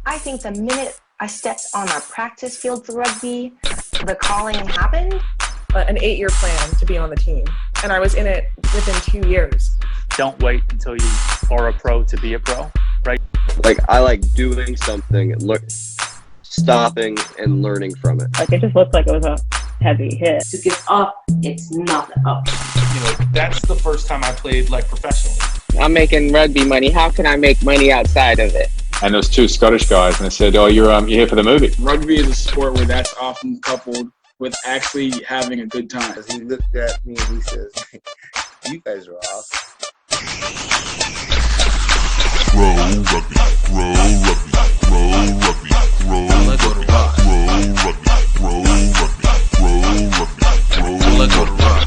I think the minute I stepped on a practice field for rugby, the calling happened. An 8-year plan to be on the team, and I was in it within 2 years. Don't wait until you are a pro to be a pro, right? Like, I like doing something, stopping and learning from it. Like, it just looked like it was a heavy hit. To give up, it's not up. You know, that's the first time I played like professionally. I'm making rugby money. How can I make money outside of it? And there was two Scottish guys, and they said, "Oh, you're here for the movie." Rugby is a sport where that's often coupled with actually having a good time. He looked at me and he says, "You guys are awesome." Grow Rugby, Grow Rugby, Grow Rugby, Grow Rugby, Grow Rugby, Grow Rugby, Grow Rugby, Grow Rugby.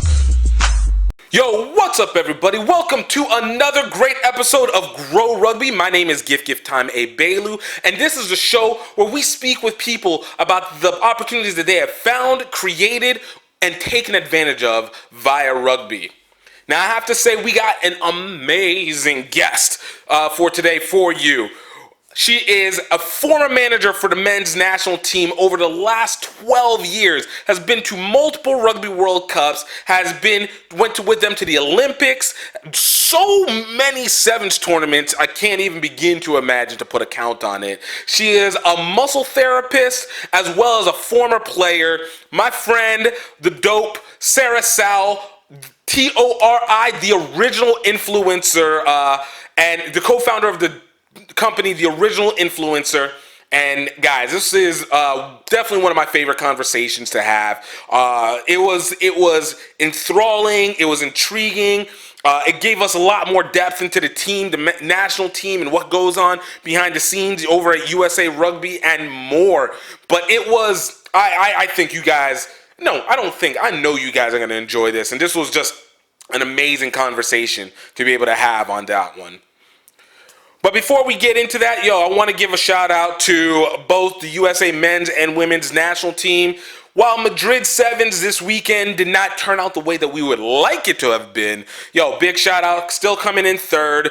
Yo, what's up, everybody? Welcome to another great episode of Grow Rugby. My name is GiftTime Bailu, and this is the show where we speak with people about the opportunities that they have found, created, and taken advantage of via rugby. Now, I have to say, we got an amazing guest for today for you. She is a former manager for the men's national team over the last 12 years, has been to multiple Rugby World Cups, went with them to the Olympics, so many sevens tournaments, I can't even begin to imagine to put a count on it. She is a muscle therapist as well as a former player. My friend, the dope, Sall, TORI, the original influencer, and the co-founder of the company, the original influencer. And guys, this is definitely one of my favorite conversations to have. It was enthralling. It was intriguing. It gave us a lot more depth into the team, the national team, and what goes on behind the scenes over at USA Rugby and more. But it was, I think you guys, no, I don't think, I know you guys are going to enjoy this. And this was just an amazing conversation to be able to have on that one. But before we get into that, I want to give a shout out to both the USA men's and women's national team. While Madrid Sevens this weekend did not turn out the way that we would like it to have been, big shout out, still coming in third,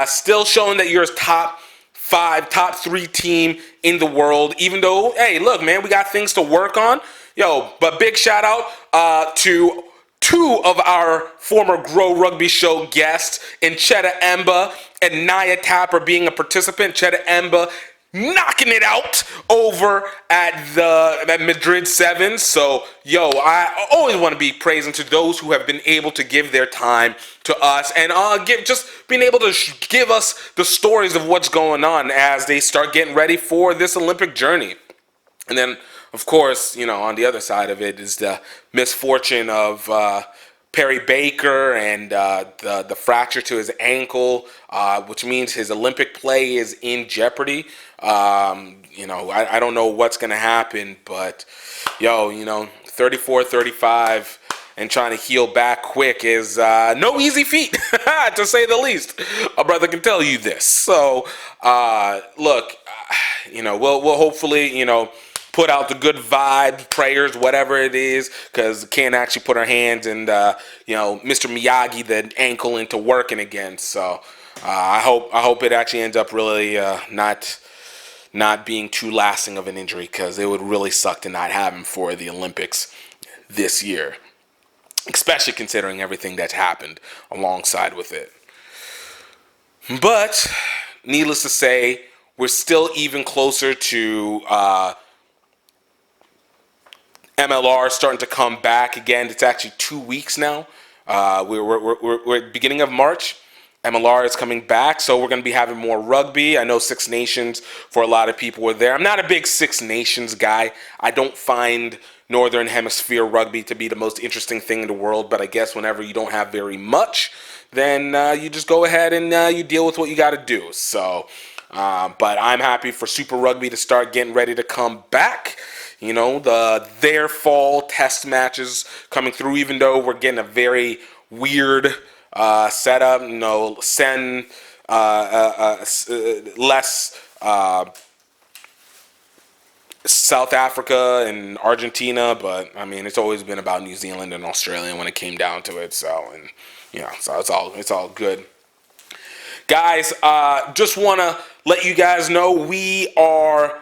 still showing that you're a top 5, top 3 team in the world, even though, hey, look, man, we got things to work on. But big shout out to two of our former Grow Rugby show guests, Ncheta Emba and Naya Tapper being a participant. Ncheta Emba knocking it out over at Madrid Sevens. So, I always want to be praising to those who have been able to give their time to us and being able to give us the stories of what's going on as they start getting ready for this Olympic journey. And then, of course, on the other side of it is the misfortune of Perry Baker and the fracture to his ankle, which means his Olympic play is in jeopardy. I don't know what's going to happen, but, 34, 35, and trying to heal back quick is no easy feat, to say the least. A brother can tell you this. So, look, we'll hopefully, put out the good vibes, prayers, whatever it is, because can't actually put our hands and, Mr. Miyagi, the ankle, into working again. So I hope it actually ends up really not being too lasting of an injury, because it would really suck to not have him for the Olympics this year, especially considering everything that's happened alongside with it. But needless to say, we're still even closer to MLR starting to come back again. It's actually 2 weeks now. We're at the beginning of March. MLR is coming back, so we're going to be having more rugby. I know Six Nations for a lot of people were there. I'm not a big Six Nations guy. I don't find Northern Hemisphere rugby to be the most interesting thing in the world, but I guess whenever you don't have very much, then you just go ahead and you deal with what you got to do. So, but I'm happy for Super Rugby to start getting ready to come back. Their fall test matches coming through, even though we're getting a very weird setup, send less South Africa and Argentina, but I mean, it's always been about New Zealand and Australia when it came down to it. So, so it's all good. Guys, just want to let you guys know we are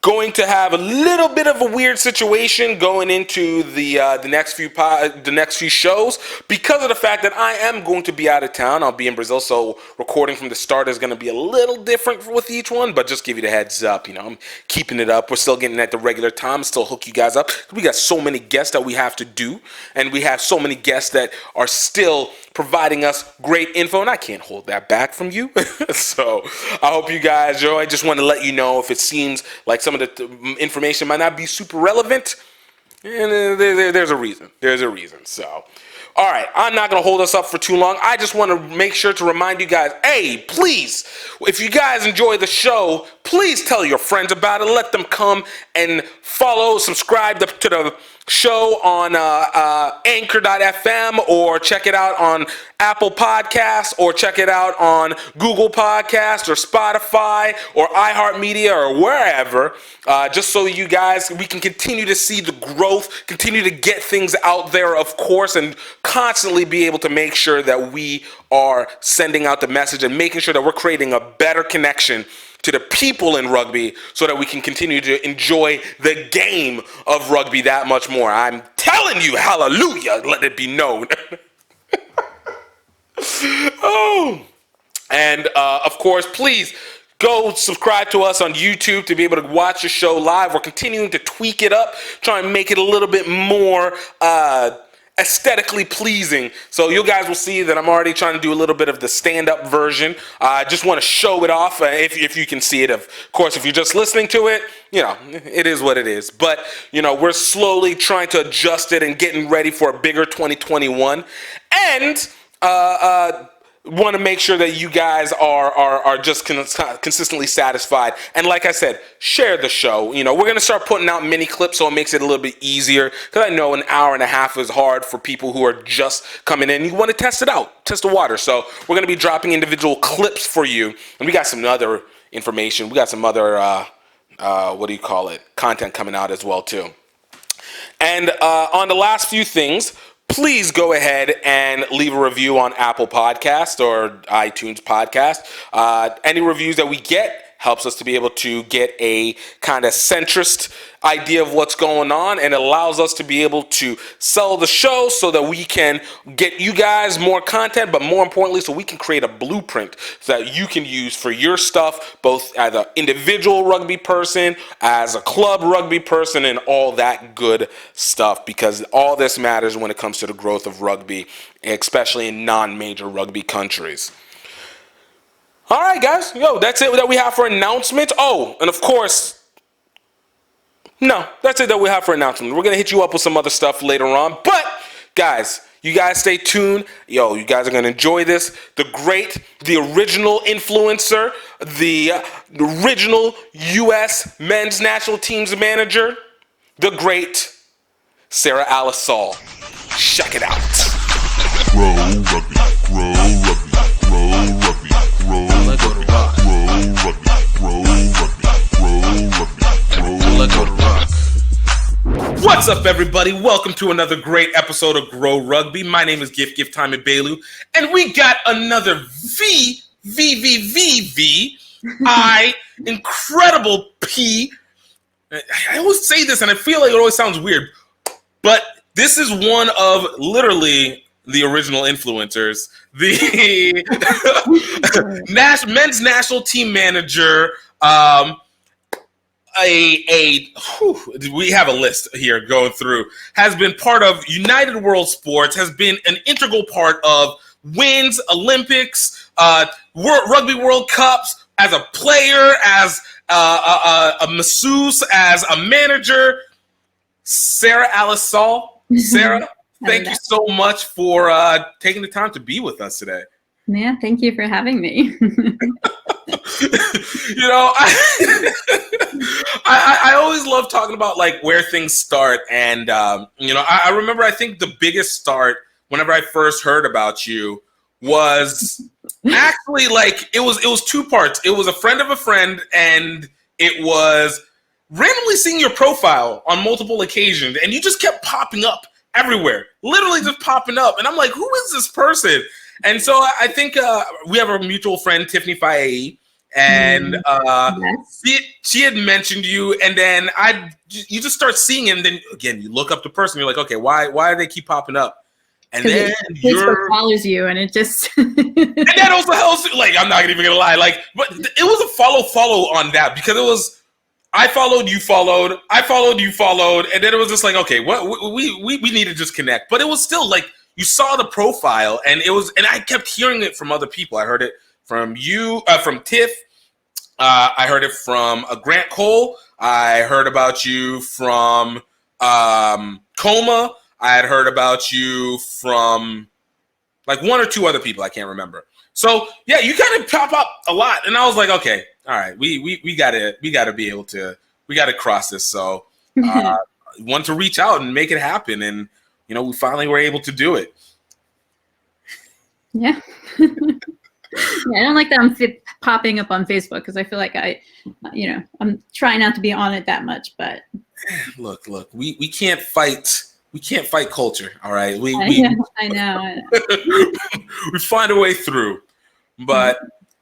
going to have a little bit of a weird situation going into the next few shows because of the fact that I am going to be out of town. I'll be in Brazil, so recording from the start is going to be a little different with each one. But just give you the heads up, you know, I'm keeping it up. We're still getting at the regular time, still hook you guys up. We got so many guests that we have to do, and we have so many guests that are still providing us great info, and I can't hold that back from you. So I hope you guys enjoy. I just want to let you know if it seems like some of the information might not be super relevant, and there's a reason. There's a reason. So, all right, I'm not going to hold us up for too long. I just want to make sure to remind you guys, hey, please, if you guys enjoy the show, please tell your friends about it. Let them come and follow, subscribe to the show on anchor.fm, or check it out on Apple Podcasts, or check it out on Google Podcasts or Spotify or iHeartMedia or wherever, just so you guys, we can continue to see the growth, continue to get things out there, of course, and constantly be able to make sure that we are sending out the message and making sure that we're creating a better connection to the people in rugby so that we can continue to enjoy the game of rugby that much more. I'm telling you, hallelujah, let it be known. Oh, and of course, please go subscribe to us on YouTube to be able to watch the show live. We're continuing to tweak it up, try and make it a little bit more aesthetically pleasing. So you guys will see that I'm already trying to do a little bit of the stand-up version. I just want to show it off if you can see it. Of course, if you're just listening to it, you know, it is what it is. But, you know, we're slowly trying to adjust it and getting ready for a bigger 2021. And want to make sure that you guys are just consistently satisfied. And like I said, share the show. You know, we're going to start putting out mini clips so it makes it a little bit easier, because I know an hour and a half is hard for people who are just coming in. You want to test it out, test the water. So we're going to be dropping individual clips for you. And we got some other information. We got some other, content coming out as well, too. And on the last few things, please go ahead and leave a review on Apple Podcast or iTunes Podcast. Any reviews that we get helps us to be able to get a kind of centrist idea of what's going on, and allows us to be able to sell the show so that we can get you guys more content, but more importantly, so we can create a blueprint that you can use for your stuff, both as an individual rugby person, as a club rugby person, and all that good stuff, because all this matters when it comes to the growth of rugby, especially in non-major rugby countries. All right, guys. That's it that we have for announcements. Oh, and of course, no, that's it that we have for announcements. We're going to hit you up with some other stuff later on. But, guys, you guys stay tuned. You guys are going to enjoy this. The original influencer, the original U.S. men's national team's manager, the great Sarah Alice Sall. Check it out. Grow Rugby, Grow Rugby, Grow Rugby, Grow Rugby, Grow Rugby, Grow Rugby, Grow Rugby. What's up, everybody? Welcome to another great episode of Grow Rugby. My name is GiftTime and Bailu, and we got another incredible P. I always say this, and I feel like it always sounds weird, but this is one of literally the original influencers, the men's national team manager. We have a list here going through. Has been part of United World Sports. Has been an integral part of wins, Olympics, Rugby World Cups. As a player, as a masseuse, as a manager. Sarah Alice Sall. Sarah, thank you so much for taking the time to be with us today. Yeah, thank you for having me. I always love talking about like where things start, and I remember, I think the biggest start whenever I first heard about you was actually like it was two parts. It was a friend of a friend, and it was randomly seeing your profile on multiple occasions, and you just kept popping up everywhere, literally just popping up, and I'm like, who is this person? And so I think we have a mutual friend, Tiffany Faye, and she had mentioned you, and then you just start seeing him. Then again, you look up the person, you're like, okay, why do they keep popping up? And then Facebook follows you, and it just and that also helps. Like, I'm not even gonna lie, like, but it was a follow on that, because it was I followed, you followed, I followed, you followed, and then it was just like, okay, what we need to just connect. But it was still like, you saw the profile, and I kept hearing it from other people. I heard it from you, from Tiff. I heard it from Grant Cole. I heard about you from Coma. I had heard about you from like one or two other people. I can't remember. So yeah, you kind of pop up a lot, and I was like, okay, all right, we gotta be able to, we gotta cross this. So want to reach out and make it happen, and we finally were able to do it. Yeah. Yeah, I don't like that I'm popping up on Facebook, because I feel like I'm trying not to be on it that much. But look, we can't fight. We can't fight culture. All right, I know. We find a way through. But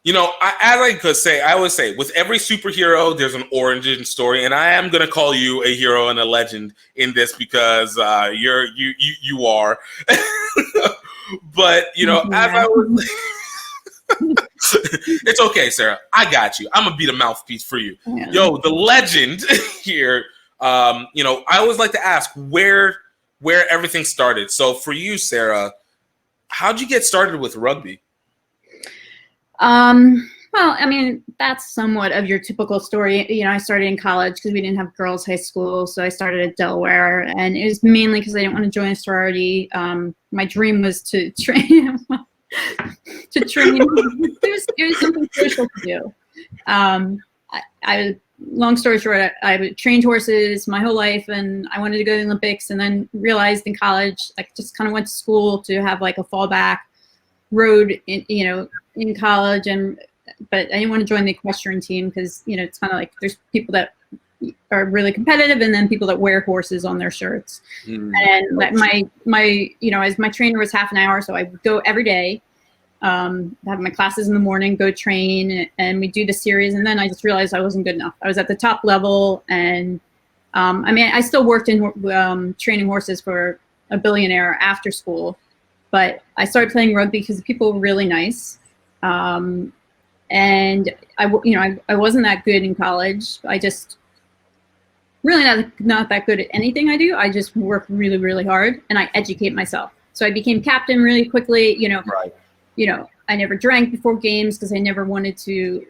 I always say, with every superhero, there's an origin story, and I am gonna call you a hero and a legend in this, because you are. But as I was. It's okay, Sarah. I got you. I'm gonna be the mouthpiece for you. Yeah. Yo, the legend here. I always like to ask where everything started. So for you, Sarah, how'd you get started with rugby? Well, I mean, that's somewhat of your typical story. I started in college because we didn't have girls' high school, so I started at Delaware, and it was mainly because I didn't want to join a sorority. My dream was to train. It was something social to do. Long story short, I trained horses my whole life, and I wanted to go to the Olympics, and then realized in college, I just kind of went to school to have like a fallback road in college, but I didn't want to join the equestrian team, because it's kind of like there's people that are really competitive, and then people that wear horses on their shirts. And that my as my trainer was half an hour, so I would go every day, have my classes in the morning, go train, and we do the series. And then I just realized I wasn't good enough. I was at the top level, and I still worked in training horses for a billionaire after school, but I started playing rugby because the people were really nice. And I wasn't that good in college. I just really not that good at anything I do. I just work really, really hard, and I educate myself. So I became captain really quickly. Right. I never drank before games because I never wanted to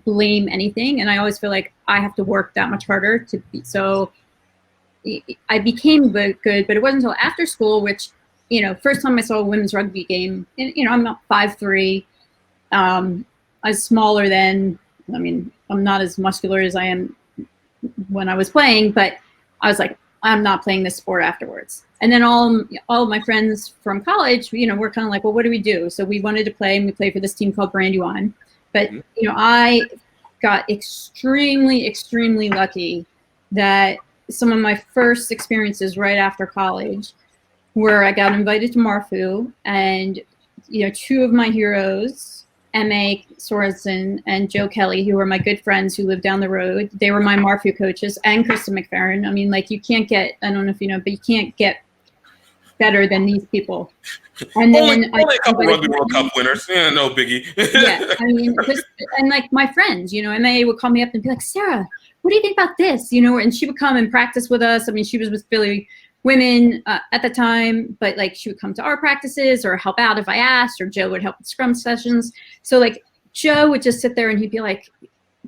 blame anything, and I always feel like I have to work that much harder to be. So I became good, but it wasn't until after school, which first time I saw a women's rugby game, and I'm not 5'3". I was smaller then. I mean, I'm not as muscular as I am when I was playing, but I was like, I'm not playing this sport afterwards. And then all of my friends from college, we're kind of like, well, what do we do? So we wanted to play, and we played for this team called Brandywine. But I got extremely, extremely lucky that some of my first experiences right after college, where I got invited to Marfu, and two of my heroes, M.A. Sorensen and Joe Kelly, who were my good friends who lived down the road, they were my Marfu coaches, and Krista McFerrin. I mean, like, you can't get, I don't know if you know, but you can't get better than these people. And then only a couple Rugby World Cup winners. Yeah, no biggie. Yeah, I mean, and like my friends, M.A. would call me up and be like, Sarah, what do you think about this? And she would come and practice with us. I mean, she was with Philly women at the time, but like she would come to our practices or help out if I asked, or Joe would help with scrum sessions. So like Joe would just sit there and he'd be like,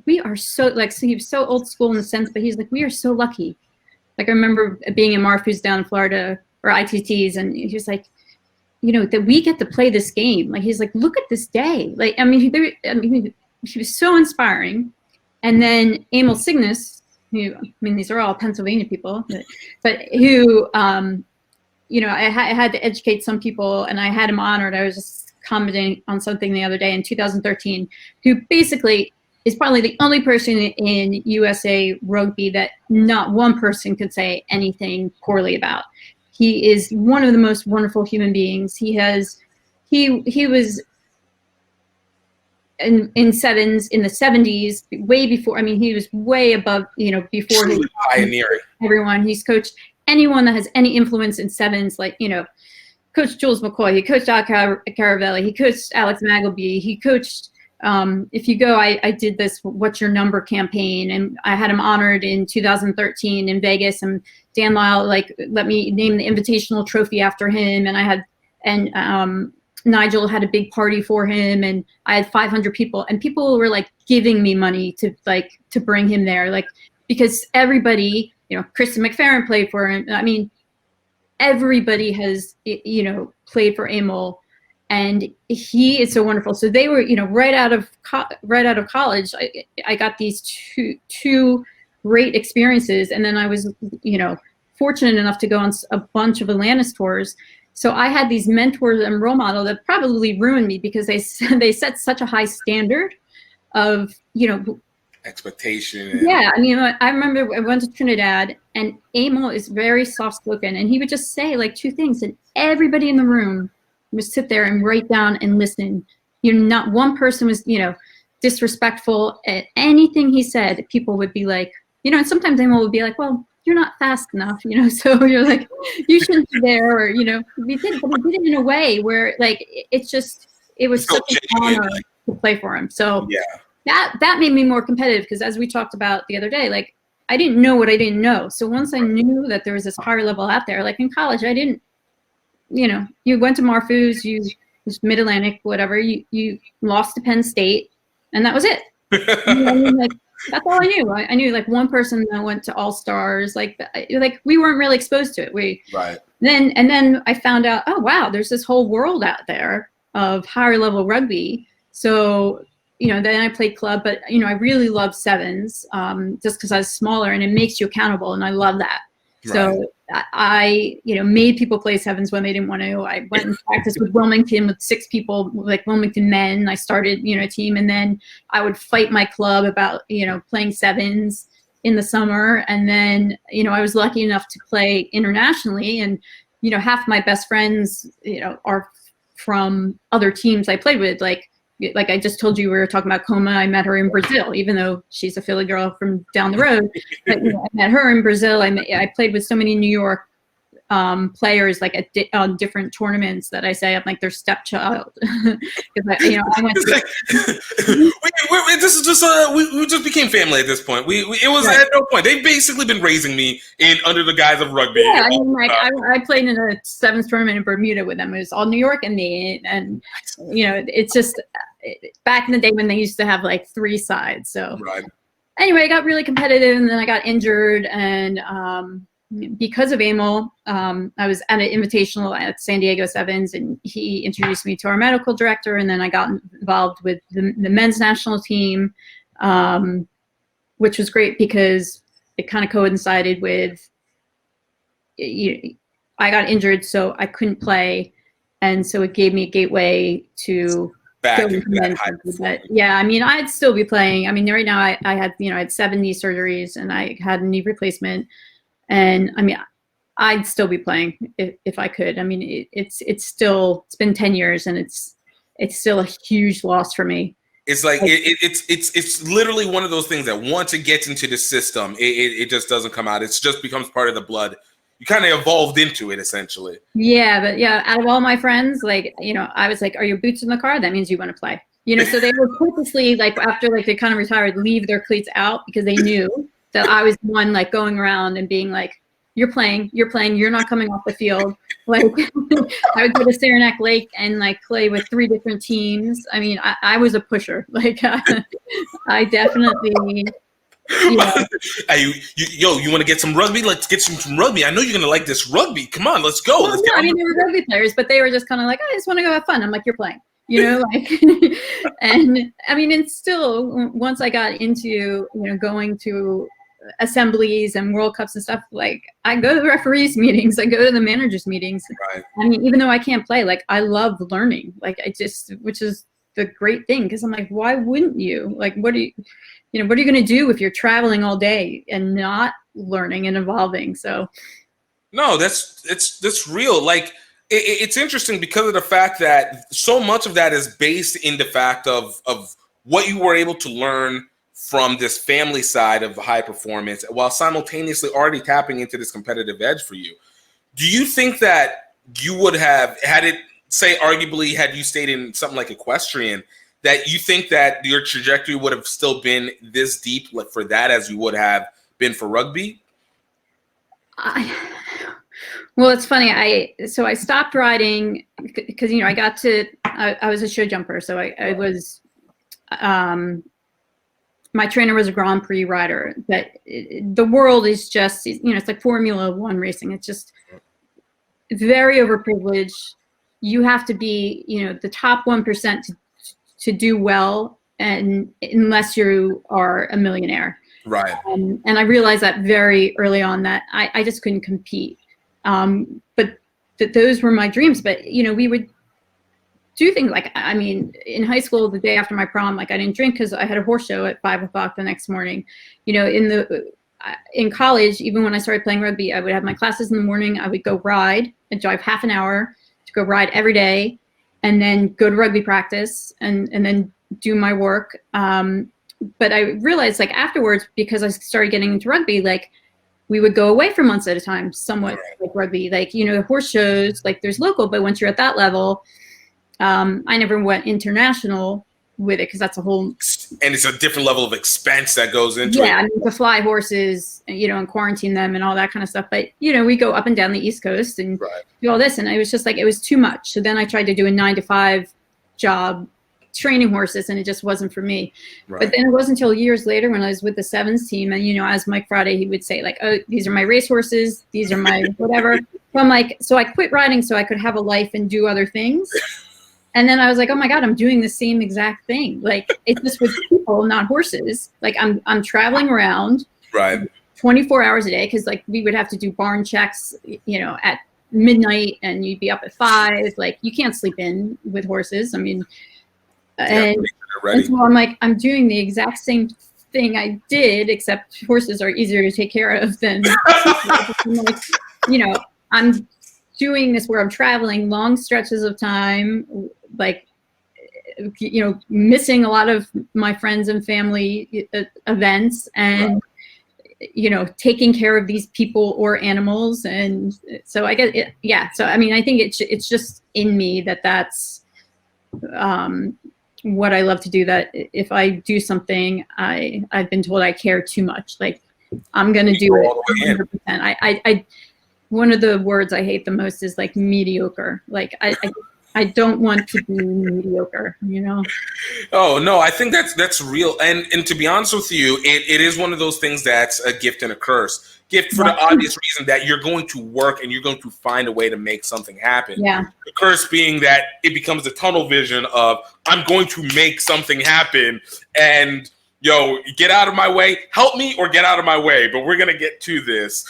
we are so he was so old school in the sense, but he's like, we are so lucky. Like I remember being in Marfu's down in Florida, or ITTs, and he was like, that we get to play this game. Like, he's like, look at this day. Like, I mean, she was so inspiring. And then Emil Cygnus, who, I mean, these are all Pennsylvania people, but who, I had to educate some people, and I had him honored. I was just commenting on something the other day in 2013, who basically is probably the only person in USA Rugby that not one person could say anything poorly about. He is one of the most wonderful human beings. He has he was in sevens in the 70s, way before. I mean, he was way above, before he was pioneering everyone. He's coached anyone that has any influence in sevens, like, coached Jules McCoy, he coached Al Caravelli, he coached Alex Magleby, he coached, if you go, I did this What's Your Number campaign, and I had him honored in 2013 in Vegas, and Dan Lyle, let me name the invitational trophy after him, and Nigel had a big party for him, and I had 500 people, and people were giving me money to bring him there, because everybody, Kristen McFerrin played for him. I mean, everybody has, played for Emil, and he is so wonderful. So they were, right out of college, I got these two great experiences, and then I was, fortunate enough to go on a bunch of Atlantis tours. So I had these mentors and role models that probably ruined me, because they set such a high standard of, expectation. Yeah, I mean, I remember I went to Trinidad, and Emil is very soft-spoken, and he would just say two things, and everybody in the room would sit there and write down and listen. Not one person was, disrespectful at anything he said. People would be and sometimes Emil would be well, you're not fast enough, so you're you shouldn't be there, or, we did, but we did it in a way where, it was such an honor to play for him. So yeah. That made me more competitive, because as we talked about the other day, I didn't know what I didn't know. So once I knew that there was this higher level out there, in college, I didn't, you went to Marfus, you was Mid-Atlantic, whatever, you lost to Penn State, and that was it. That's all I knew. I knew one person that went to All-Stars, we weren't really exposed to it. Right. Then I found out, oh wow, there's this whole world out there of higher level rugby. So, then I played club, but I really love sevens, just because I was smaller, and it makes you accountable, and I love that. Right. So I made people play sevens when they didn't want to. I went and practiced with Wilmington with 6 people, Wilmington men. I started, a team, and then I would fight my club about, playing sevens in the summer. And then, I was lucky enough to play internationally, and, half my best friends, are from other teams I played with, like I just told you, we were talking about Coma. I met her in Brazil, even though she's a Philly girl from down the road. But I met her in Brazil. I played with so many New York players, on different tournaments, that I say I'm their stepchild. Because I went to. This is just we just became family at this point. It was right. At no point. They've basically been raising me under the guise of rugby. Yeah, I played in a sevens tournament in Bermuda with them. It was all New York and me, and it's just back in the day when they used to have 3 sides. So right. Anyway, I got really competitive, and then I got injured, and because of Emil, I was at an invitational at San Diego Sevens, and he introduced me to our medical director, and then I got involved with the men's national team, which was great because it kind of coincided with, I got injured, so I couldn't play, and so it gave me a gateway to back go into men's. But yeah, I mean, I'd still be playing. I mean, right now I had, I had 7 knee surgeries, and I had a knee replacement. And I mean, I'd still be playing if I could. I mean, it's been 10 years, and it's still a huge loss for me. It's it's literally one of those things that once it gets into the system, it just doesn't come out. It just becomes part of the blood. You kind of evolved into it, essentially. Yeah, but yeah, out of all my friends, I was "Are your boots in the car? That means you want to play." So they would purposely, after they kind of retired, leave their cleats out, because they knew that I was the one going around and being you're playing, you're not coming off the field. I would go to Saranac Lake and play with 3 different teams. I mean, I was a pusher. I definitely. Hey, you want to get some rugby? Let's get some rugby. I know you're gonna like this rugby. Come on, let's go. Well, I mean, they were rugby players, but they were just kind of I just want to go have fun. I'm you're playing. And I mean, and still, once I got into, going to assemblies and World Cups and stuff, I go to the referees meetings, I go to the managers meetings. Right. I mean, even though I can't play, I love learning, which is the great thing, because I'm why wouldn't you? What are you going to do if you're traveling all day and not learning and evolving? So. No, that's real. it's interesting because of the fact that so much of that is based in the fact of what you were able to learn from this family side of high performance while simultaneously already tapping into this competitive edge for you. Do you think that you would have had it, say, arguably, had you stayed in something like equestrian, that you think that your trajectory would have still been this deep for that as you would have been for rugby? Well, it's funny. I stopped riding because I was a show jumper, so I was my trainer was a Grand Prix rider. But the world is just, it's like Formula One racing. It's just very overprivileged. You have to be, the top 1% to do well, and unless you are a millionaire. Right. And I realized that very early on that I just couldn't compete. But those were my dreams. But, we would do things like, in high school, the day after my prom, I didn't drink because I had a horse show at 5 o'clock the next morning. In college, even when I started playing rugby, I would have my classes in the morning. I would go ride and drive half an hour to go ride every day, and then go to rugby practice and then do my work. But I realized afterwards, because I started getting into rugby, we would go away for months at a time, somewhat like rugby, horse shows, there's local, but once you're at that level, I never went international with it because that's a whole. And it's a different level of expense that goes into it. Yeah, to fly horses, and quarantine them and all that kind of stuff. But, we go up and down the East Coast and do all this. And it was just it was too much. So then I tried to do a 9-to-5 job training horses, and it just wasn't for me. Right. But then it wasn't until years later when I was with the sevens team, and as Mike Friday, he would say oh, these are my race horses, these are my whatever. So I'm so I quit riding so I could have a life and do other things. And then I was oh my God, I'm doing the same exact thing. It's just with people, not horses. I'm traveling around, right, 24 hours a day, because we would have to do barn checks, at midnight, and you'd be up at 5. You can't sleep in with horses. And so I'm doing the exact same thing I did, except horses are easier to take care of than I'm doing this where I'm traveling long stretches of time, missing a lot of my friends and family events, and taking care of these people or animals. And so I guess so I think it's just in me that's what I love to do, that if I do something, I've been told I care too much. I'm going to do it 100%. One of the words I hate the most is mediocre. I don't want to be mediocre, Oh no, I think that's real. And to be honest with you, it is one of those things that's a gift and a curse. Gift for the obvious reason that you're going to work and you're going to find a way to make something happen. Yeah. The curse being that it becomes a tunnel vision of I'm going to make something happen, and get out of my way, help me or get out of my way, but we're going to get to this.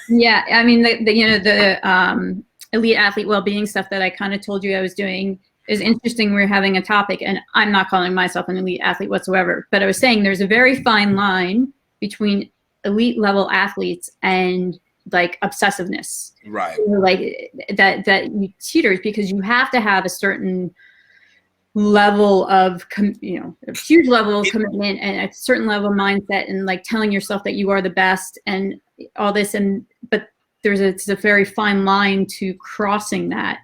Yeah. The elite athlete well-being stuff that I kind of told you I was doing is interesting. We're having a topic, and I'm not calling myself an elite athlete whatsoever, but I was saying there's a very fine line between elite level athletes and obsessiveness. Right. That you teeters, because you have to have a certain level of a huge level of commitment and a certain level of mindset, and telling yourself that you are the best and all this, but it's a very fine line to crossing that,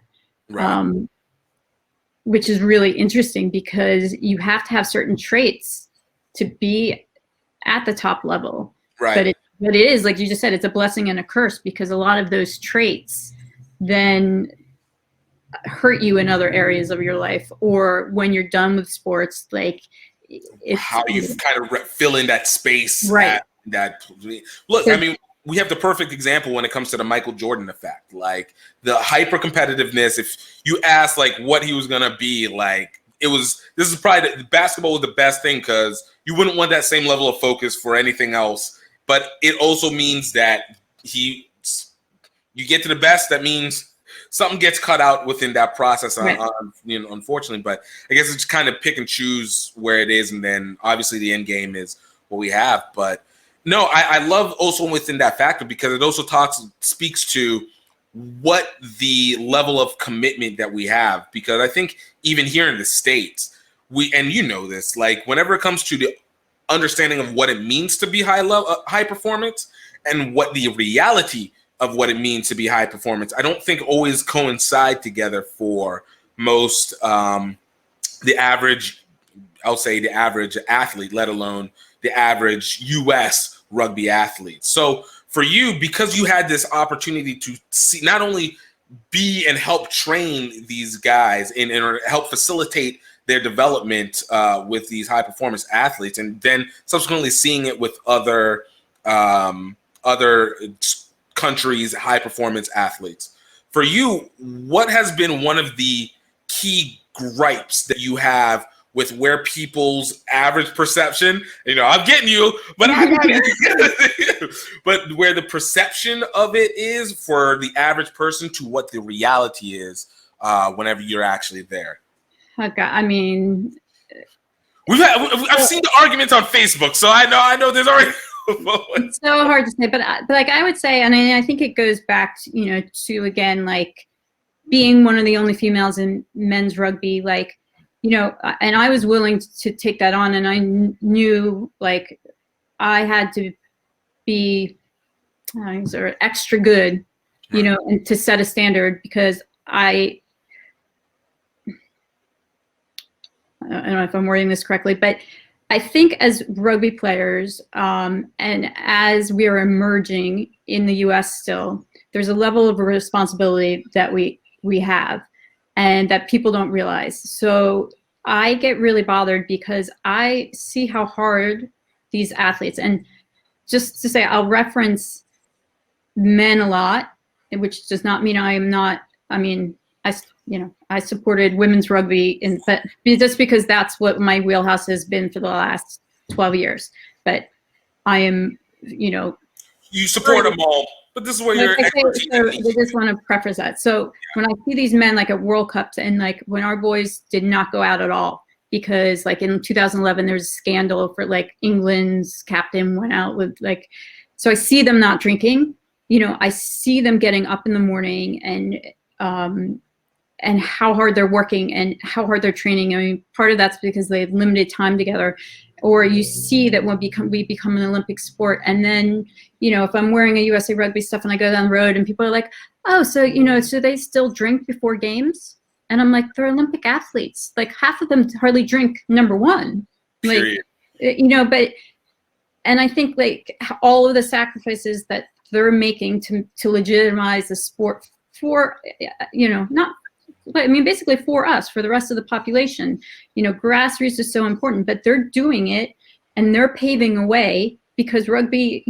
which is really interesting, because you have to have certain traits to be at the top level. Right. But it is, like you just said, it's a blessing and a curse, because a lot of those traits then hurt you in other areas of your life, or when you're done with sports, it's how you kind of fill in that space. Right. Look, we have the perfect example when it comes to the Michael Jordan effect. The hyper competitiveness, if you ask what he was gonna be, this is probably basketball was the best thing, because you wouldn't want that same level of focus for anything else. But it also means that you get to the best, that means something gets cut out within that process, right. Unfortunately. But I guess it's kind of pick and choose where it is, and then obviously the end game is what we have. But no, I love also within that factor, because it also speaks to what the level of commitment that we have, because I think even here in the States, and you know this, like whenever it comes to the understanding of what it means to be high performance and what the reality of what it means to be high performance, I don't think always coincide together for most the average, I'll say the average athlete, let alone the average US rugby athlete. So for you, because you had this opportunity to see, not only be and help train these guys and help facilitate their development with these high performance athletes, and then subsequently seeing it with other countries' high performance athletes. For you, what has been one of the key gripes that you have with where people's average perception, I'm getting you, but but where the perception of it is for the average person to what the reality is whenever you're actually there? Okay, I mean, I've seen the arguments on Facebook, so I know there's already. It's so hard to say, but like I would say, and I think it goes back, to again, like being one of the only females in men's rugby, like, and I was willing to take that on, and I knew like I had to be sort of extra good, and to set a standard, because I don't know if I'm wording this correctly, but I think as rugby players, and as we are emerging in the US still, there's a level of responsibility that we have and that people don't realize. So I get really bothered because I see how hard these athletes, and just to say, I'll reference men a lot, which does not mean I supported women's rugby, but just because that's what my wheelhouse has been for the last 12 years. But I am, you support them all, but this is where you're. So I just want to preface that. So when I see these men like at World Cups, and like when our boys did not go out at all, because like in 2011 there's a scandal for like England's captain went out with like, so I see them not drinking. I see them getting up in the morning and how hard they're working and how hard they're training. I mean, part of that's because they have limited time together, or you see that when we become an Olympic sport. And then, if I'm wearing a USA Rugby stuff and I go down the road and people are like, oh, so, so they still drink before games? And I'm like, they're Olympic athletes. Like half of them hardly drink, number one. Like, but, and I think like all of the sacrifices that they're making to legitimize the sport for, basically for us, for the rest of the population, grassroots is so important, but they're doing it and they're paving a way, because rugby,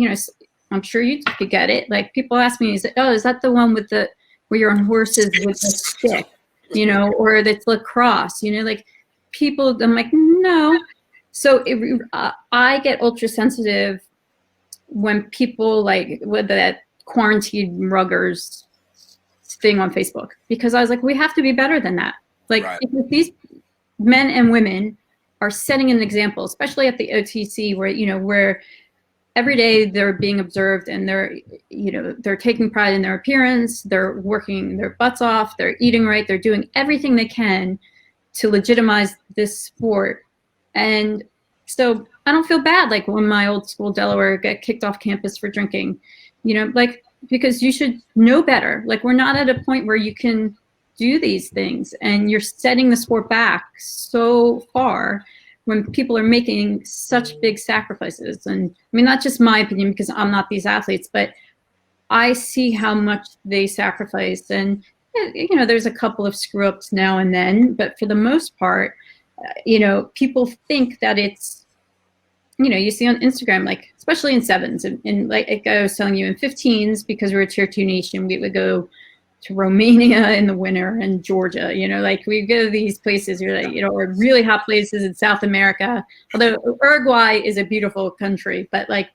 I'm sure you could get it. Like people ask me, is that the one with where you're on horses with the stick, or that's lacrosse, like people, I'm like, no. So I get ultra sensitive when people like with that quarantine ruggers thing on Facebook, because I was like, we have to be better than that. Like if these men and women are setting an example, especially at the OTC, where every day they're being observed and they're taking pride in their appearance, they're working their butts off, they're eating right, they're doing everything they can to legitimize this sport. And so I don't feel bad like when my old school Delaware got kicked off campus for drinking, because you should know better. Like we're not at a point where you can do these things, and you're setting the sport back so far when people are making such big sacrifices. And not just my opinion, because I'm not these athletes, but I see how much they sacrifice. And there's a couple of screw ups now and then, but for the most part, people think that it's, you see on Instagram, like, especially in sevens and like I was telling you, in 15s, because we're a tier 2 nation, we would go to Romania in the winter and Georgia, like we go to these places, or really hot places in South America, although Uruguay is a beautiful country, but like,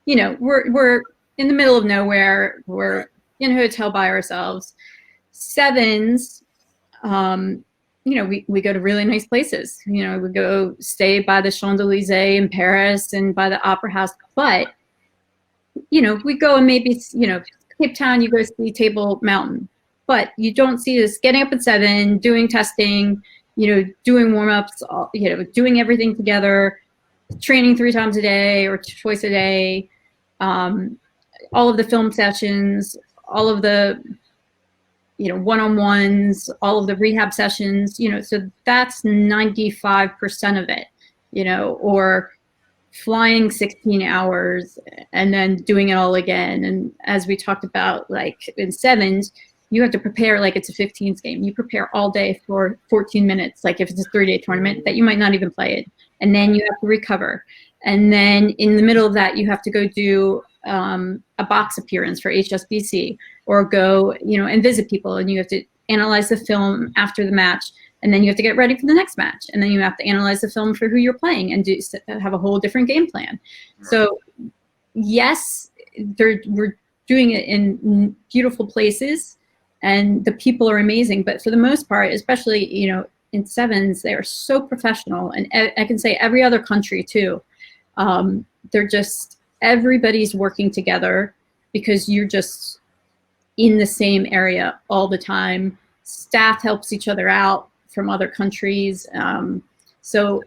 we're in the middle of nowhere, we're in a hotel by ourselves. Sevens, we go to really nice places. We go stay by the Champs-Élysées in Paris and by the Opera House. But, we go and maybe, Cape Town, you go see Table Mountain, but you don't see us getting up at 7, doing testing, doing warm-ups, doing everything together, training 3 times a day or twice a day, all of the film sessions, all of the one-on-ones, all of the rehab sessions, so that's 95% of it, or flying 16 hours and then doing it all again. And as we talked about, like in sevens, you have to prepare like it's a 15s game. You prepare all day for 14 minutes, like if it's a 3-day tournament that you might not even play it. And then you have to recover. And then in the middle of that, you have to go do a box appearance for HSBC, or go, and visit people, and you have to analyze the film after the match, and then you have to get ready for the next match, and then you have to analyze the film for who you're playing and have a whole different game plan. So yes, we're doing it in beautiful places, and the people are amazing, but for the most part, especially in sevens, they are so professional, and I can say every other country too. They're just, everybody's working together because you're just in the same area all the time. Staff helps each other out from other countries. So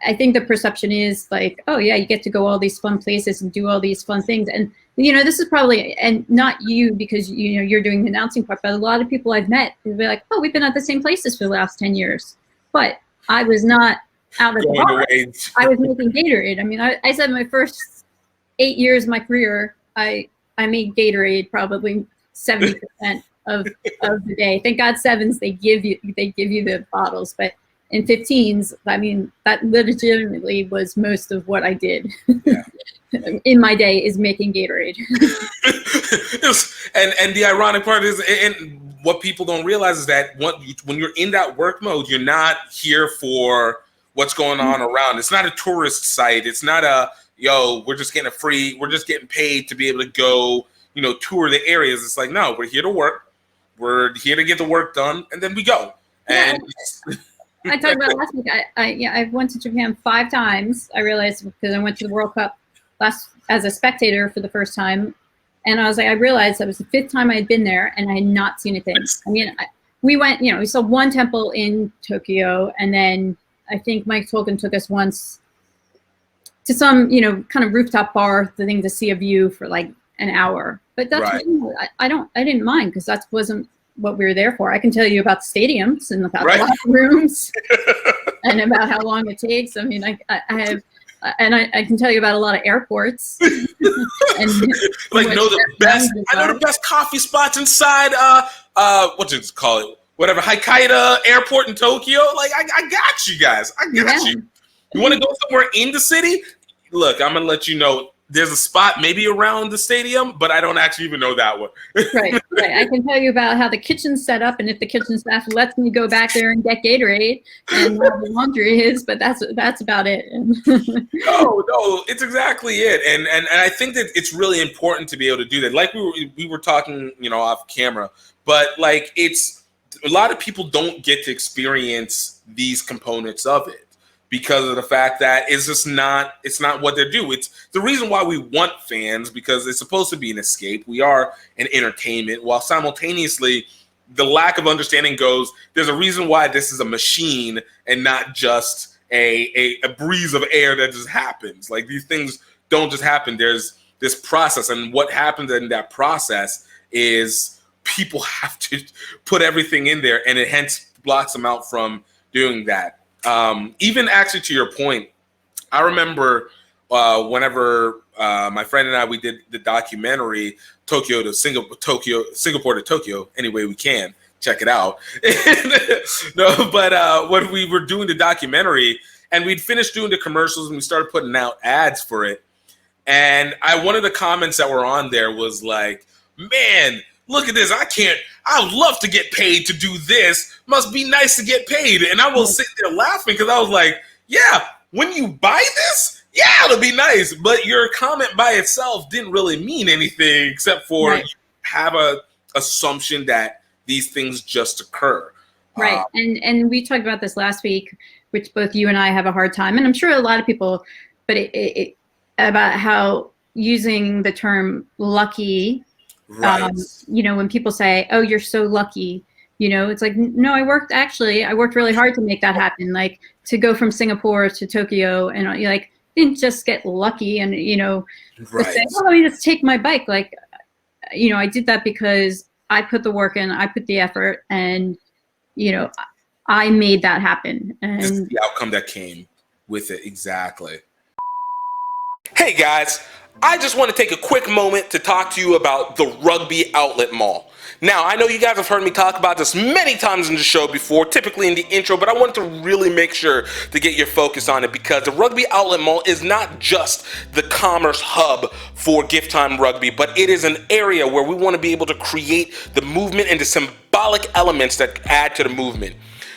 I think the perception is like, oh yeah, you get to go all these fun places and do all these fun things. And this is probably, and not you, because you're doing the announcing part, but a lot of people I've met will be like, oh, we've been at the same places for the last 10 years. But I was not out of the bar. I was making Gatorade. I mean, I said my first 8 years of my career, I made Gatorade probably 70% of the day. Thank God sevens, they give you the bottles, but in 15s, I mean, that legitimately was most of what I did in my day, is making Gatorade. and the ironic part is, and what people don't realize is that when you're in that work mode, you're not here for what's going on around. It's not a tourist site. It's not we're just getting paid to be able to go, tour the areas. It's like, no, we're here to work. We're here to get the work done, and then we go. And I talked about last week. I went to Japan 5 times. I realized, because I went to the World Cup as a spectator for the first time, and I was like, I realized that was the 5th time I had been there, and I had not seen a thing. I mean, we went, we saw one temple in Tokyo, and then I think Mike Tolkien took us once to some, kind of rooftop bar, the thing to see a view for like an hour. But that's right. I didn't mind, because that wasn't what we were there for. I can tell you about the stadiums and about the locker rooms and about how long it takes. I mean, I have, and I can tell you about a lot of airports. And like, I know the best coffee spots inside, what you call it? Whatever, Hokkaido Airport in Tokyo. Like, I got you guys. I got you. You want to go somewhere in the city? Look, I'm going to let you know. There's a spot maybe around the stadium, but I don't actually even know that one. Right. I can tell you about how the kitchen's set up, and if the kitchen staff lets me go back there and get Gatorade and where the laundry is, but that's about it. No, it's exactly it. And I think that it's really important to be able to do that. Like we were talking, off camera, but like, it's a lot of people don't get to experience these components of it, because of the fact that it's not what they do. It's the reason why we want fans, because it's supposed to be an escape. We are an entertainment, while simultaneously the lack of understanding goes, there's a reason why this is a machine and not just a breeze of air that just happens. Like, these things don't just happen. There's this process, and what happens in that process is people have to put everything in there, and it hence blocks them out from doing that. Even actually, to your point, I remember whenever my friend and I, we did the documentary Singapore to Tokyo, any way we can, check it out. But when we were doing the documentary and we'd finished doing the commercials and we started putting out ads for it, and one of the comments that were on there was like, man, look at this. I would love to get paid to do this. Must be nice to get paid. And I was sitting there laughing, because I was like, yeah, when you buy this, yeah, it'll be nice. But your comment by itself didn't really mean anything, except for you have a assumption that these things just occur. Right. And we talked about this last week, which both you and I have a hard time. And I'm sure a lot of people, but about how using the term lucky Right. You know, when people say, "Oh, you're so lucky," you know, it's like, no, I worked really hard to make that happen. Like to go from Singapore to Tokyo, and like didn't just get lucky, and you know, Right. to say, "Oh, let me just take my bike." Like, you know, I did that because I put the work in, I put the effort, and you know, I made that happen. And This is the outcome that came with it. Exactly. Hey guys, I just want to take a quick moment to talk to you about the Rugby Outlet Mall. Now, I know you guys have heard me talk about this many times in the show before, typically in the intro, but I want to really make sure to get your focus on it because the Rugby Outlet Mall is not just the commerce hub for GiftTime Rugby, but it is an area where we want to be able to create the movement and the symbolic elements that add to the movement.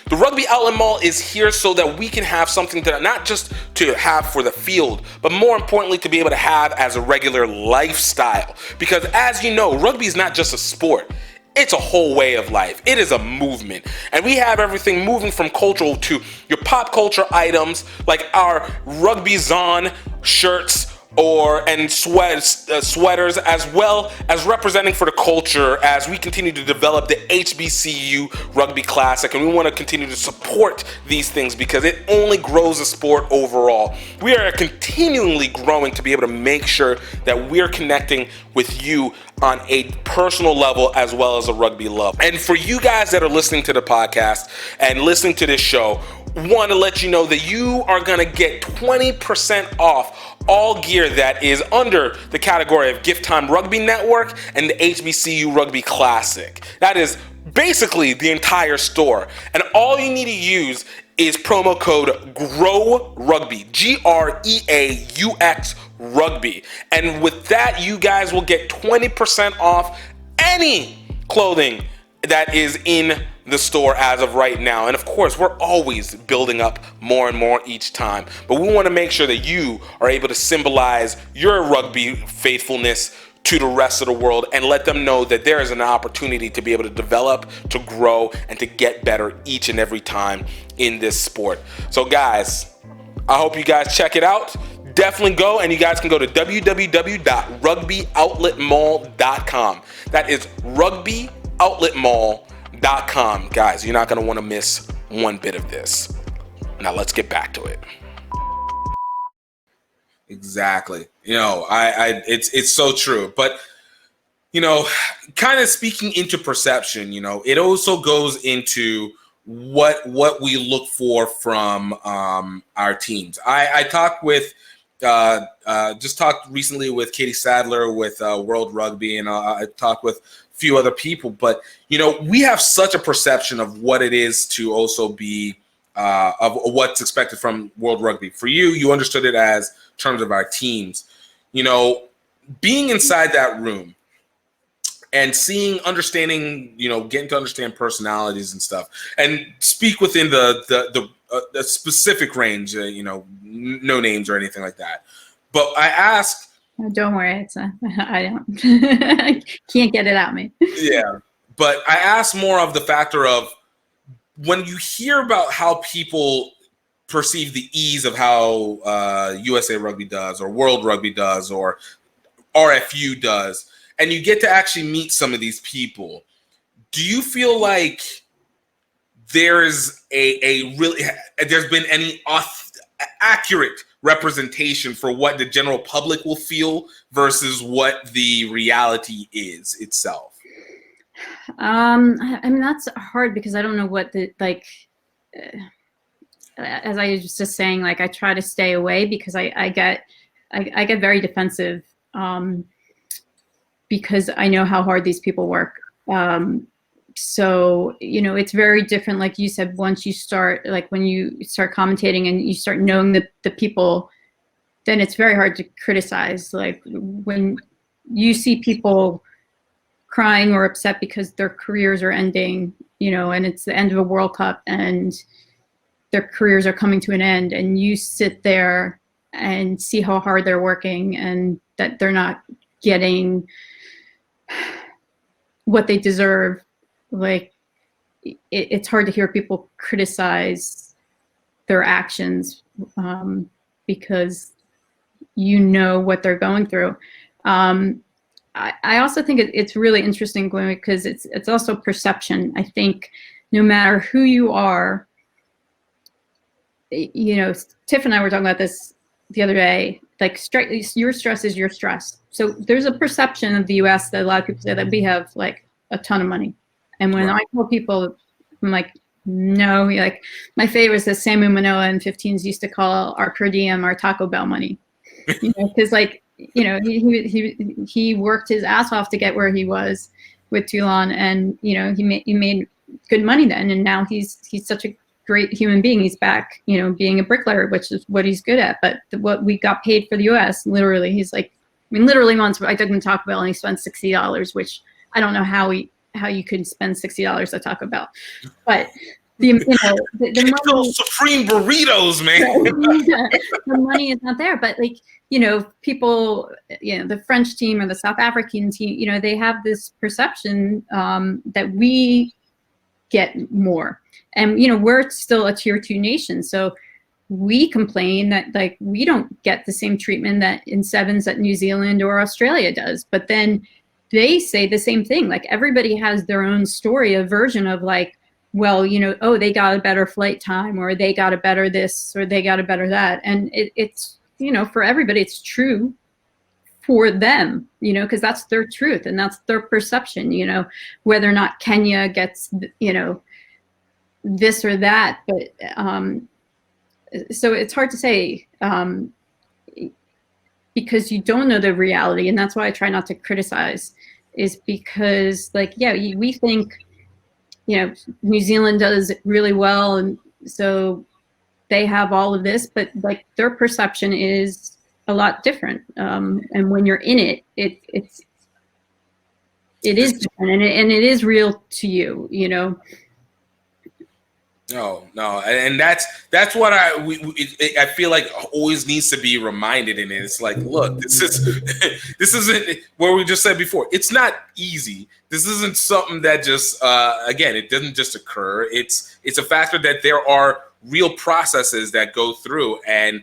The Rugby Outlet Mall is here so that we can have something that not just to have for the field, but more importantly to be able to have as a regular lifestyle. Because as you know, rugby is not just a sport. It's a whole way of life. It is a movement. And we have everything moving from cultural to your pop culture items like our Rugby Zon shirts and sweaters, as well as representing for the culture as we continue to develop the HBCU Rugby Classic, and we want to continue to support these things because it only grows the sport overall. We are continually growing to be able to make sure that we're connecting with you on a personal level as well as a rugby love. And for you guys that are listening to the podcast and listening to this show, want to let you know that you are going to get 20% off all gear that is under the category of GiftTime Rugby Network and the HBCU Rugby Classic. That is basically the entire store. And all you need to use is promo code GREAUX Rugby, GREAUX Rugby. And with that, you guys will get 20% off any clothing that is in the store as of right now. And of course, we're always building up more and more each time, but we want to make sure that you are able to symbolize your rugby faithfulness to the rest of the world and let them know that there is an opportunity to be able to develop, to grow, and to get better each and every time in this sport. So guys, I hope you guys check it out. Definitely go, and you guys can go to www.rugbyoutletmall.com. That is rugbyoutletmall.com. Guys, you're not going to want to miss one bit of this. Now let's get back to it. Exactly. You know, it's so true. But, you know, kind of speaking into perception, you know, it also goes into what we look for from our teams. I talked with just talked recently with Katie Sadler with World Rugby, and I talked with few other people, but you know, we have such a perception of what it is to also be of what's expected from World Rugby. For you understood it as terms of our teams. You know, being inside that room and understanding, you know, getting to understand personalities and stuff, and speak within the specific range. You know, no names or anything like that. But I asked. Oh, don't worry, I don't can't get it out of me. Yeah, but I asked more of the factor of when you hear about how people perceive the ease of how USA Rugby does, or World Rugby does, or RFU does, and you get to actually meet some of these people. Do you feel like there's there's been any accurate reprepresentation for what the general public will feel versus what the reality is itself? I mean, that's hard because I don't know what the, like, as I was just saying, like, I try to stay away because I get very defensive because I know how hard these people work. So, you know, it's very different. Like you said, once you start, like when you start commentating and you start knowing the people, then it's very hard to criticize. Like when you see people crying or upset because their careers are ending, you know, and it's the end of a World Cup and their careers are coming to an end, and you sit there and see how hard they're working and that they're not getting what they deserve. Like it's hard to hear people criticize their actions because you know what they're going through. I also think it's really interesting because it's also perception. I think no matter who you are, you know, Tiff and I were talking about this the other day, like your stress is your stress. So there's a perception of the US that a lot of people say that we have like a ton of money. And when I tell people, I'm like, no, like my favorite is that Samu Manoa in 15s used to call our per diem our Taco Bell money. You know, because like, you know, he worked his ass off to get where he was with Toulon, and you know, he made good money then, and now he's such a great human being. He's back, you know, being a bricklayer, which is what he's good at. But what we got paid for the US, literally, he's like, I mean, literally once I took him to Taco Bell and he spent $60, which I don't know how you could spend $60 at Taco Bell, but the those supreme burritos, man. The money is not there, but like, you know, people, you know, the French team or the South African team, you know, they have this perception that we get more, and you know, we're still a tier 2 nation, so we complain that like we don't get the same treatment that in sevens that New Zealand or Australia does, but then they say the same thing. Like everybody has their own story, a version of like, well, you know, oh, they got a better flight time, or they got a better this, or they got a better that. And it's, you know, for everybody, it's true for them, you know, because that's their truth and that's their perception, you know, whether or not Kenya gets, you know, this or that. But so it's hard to say because you don't know the reality. And that's why I try not to criticize, is because like, yeah, we think, you know, New Zealand does really well, and so they have all of this, but like their perception is a lot different. And when you're in it, it is different, and it is real to you, you know. No, and that's what I feel like always needs to be reminded. And it's like, look, this isn't where we just said before. It's not easy. This isn't something that just again, it doesn't just occur. It's a factor that there are real processes that go through, and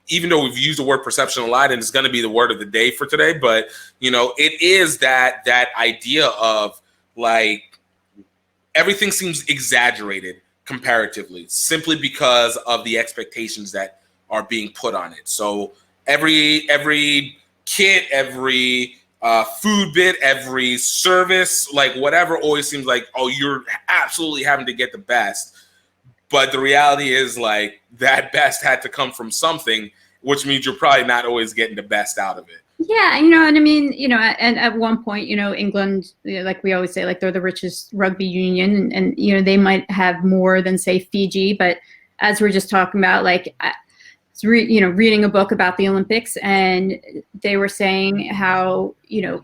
even though we've used the word perception a lot, and it's going to be the word of the day for today, but you know, it is that idea of like, everything seems exaggerated comparatively, simply because of the expectations that are being put on it. So every kit, every food bit, every service, like whatever, always seems like, oh, you're absolutely having to get the best. But the reality is like that best had to come from something, which means you're probably not always getting the best out of it. Yeah, you know, and I mean, you know, and at one point, you know, England, you know, like we always say, like they're the richest rugby union, and you know, they might have more than say Fiji. But as we're just talking about, like, you know, reading a book about the Olympics, and they were saying how, you know,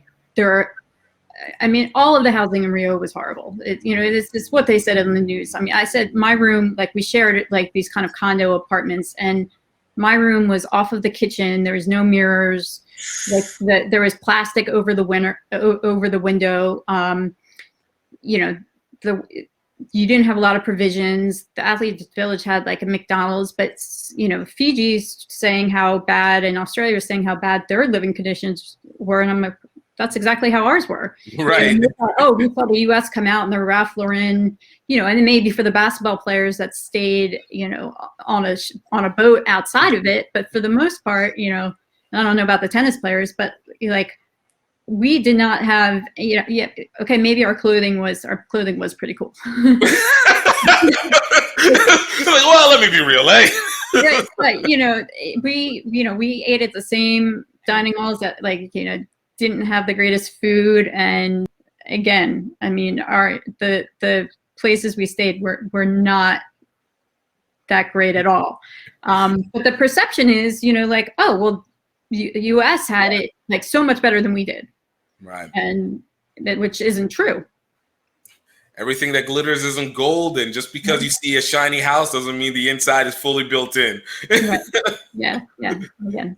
I mean, all of the housing in Rio was horrible. You know, it's what they said in the news. I mean, I said my room, like we shared like these kind of condo apartments, and my room was off of the kitchen. There was no mirrors. Like there was plastic over the window. You know, you didn't have a lot of provisions. The Athletes Village had like a McDonald's, but you know, Fiji's saying how bad, and Australia was saying how bad their living conditions were, and I'm like, that's exactly how ours were. Right. And we saw the U.S. come out in the Ralph Lauren, you know, and maybe for the basketball players that stayed, you know, on a boat outside of it, but for the most part, you know. I don't know about the tennis players, but like we did not have, you know, yeah, okay, maybe our clothing was pretty cool. Like, well, let me be real, eh? Right, but you know, we ate at the same dining halls that, like, you know, didn't have the greatest food, and again, I mean, the places we stayed were not that great at all. But the perception is, you know, like, oh well, U.S. had it like so much better than we did, right? And which isn't true. Everything that glitters isn't gold, and just because you see a shiny house doesn't mean the inside is fully built in. Right. Yeah. Again,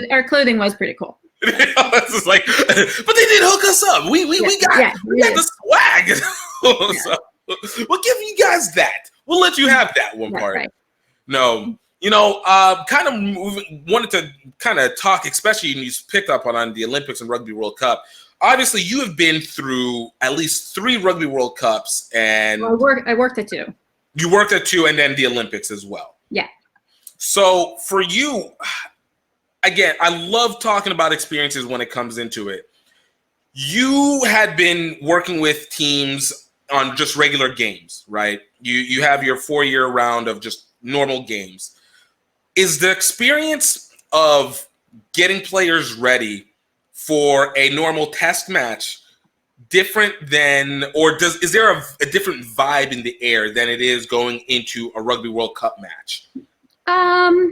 our clothing was pretty cool. It's just like, but they did hook us up. We got the swag. So we'll give you guys that. We'll let you have that one part. Right. No. Wanted to kind of talk, especially when you picked up on the Olympics and Rugby World Cup. Obviously, you have been through at least 3 Rugby World Cups, and I worked at 2. You worked at 2, and then the Olympics as well. Yeah. So for you, again, I love talking about experiences when it comes into it. You had been working with teams on just regular games, right? You have your 4-year round of just normal games. Is the experience of getting players ready for a normal test match different than, or is there a different vibe in the air than it is going into a Rugby World Cup match? I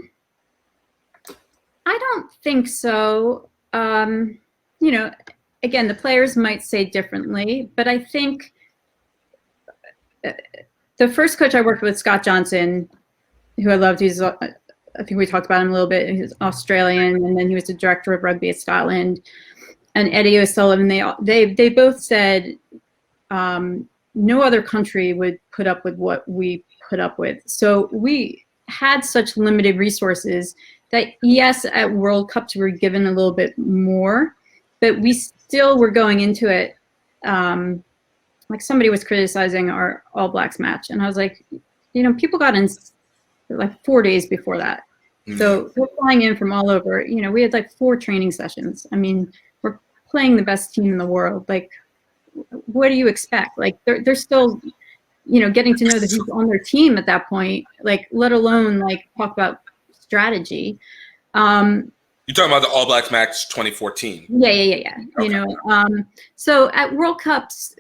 don't think so. Again, the players might say differently, but I think the first coach I worked with, Scott Johnson, who I loved, I think we talked about him a little bit. He's Australian, and then he was the director of rugby at Scotland. And Eddie O'Sullivan, they both said no other country would put up with what we put up with. So we had such limited resources that, yes, at World Cups we were given a little bit more, but we still were going into it. Like somebody was criticizing our All Blacks match, and I was like, people got in like 4 days before that. So we're flying in from all over. We had like 4 training sessions. I mean, we're playing the best team in the world. Like, what do you expect? Like, they're still, getting to know who's on their team at that point. Like, let alone like talk about strategy. You're talking about the All Blacks match 2014. Yeah. Okay. So at World Cups,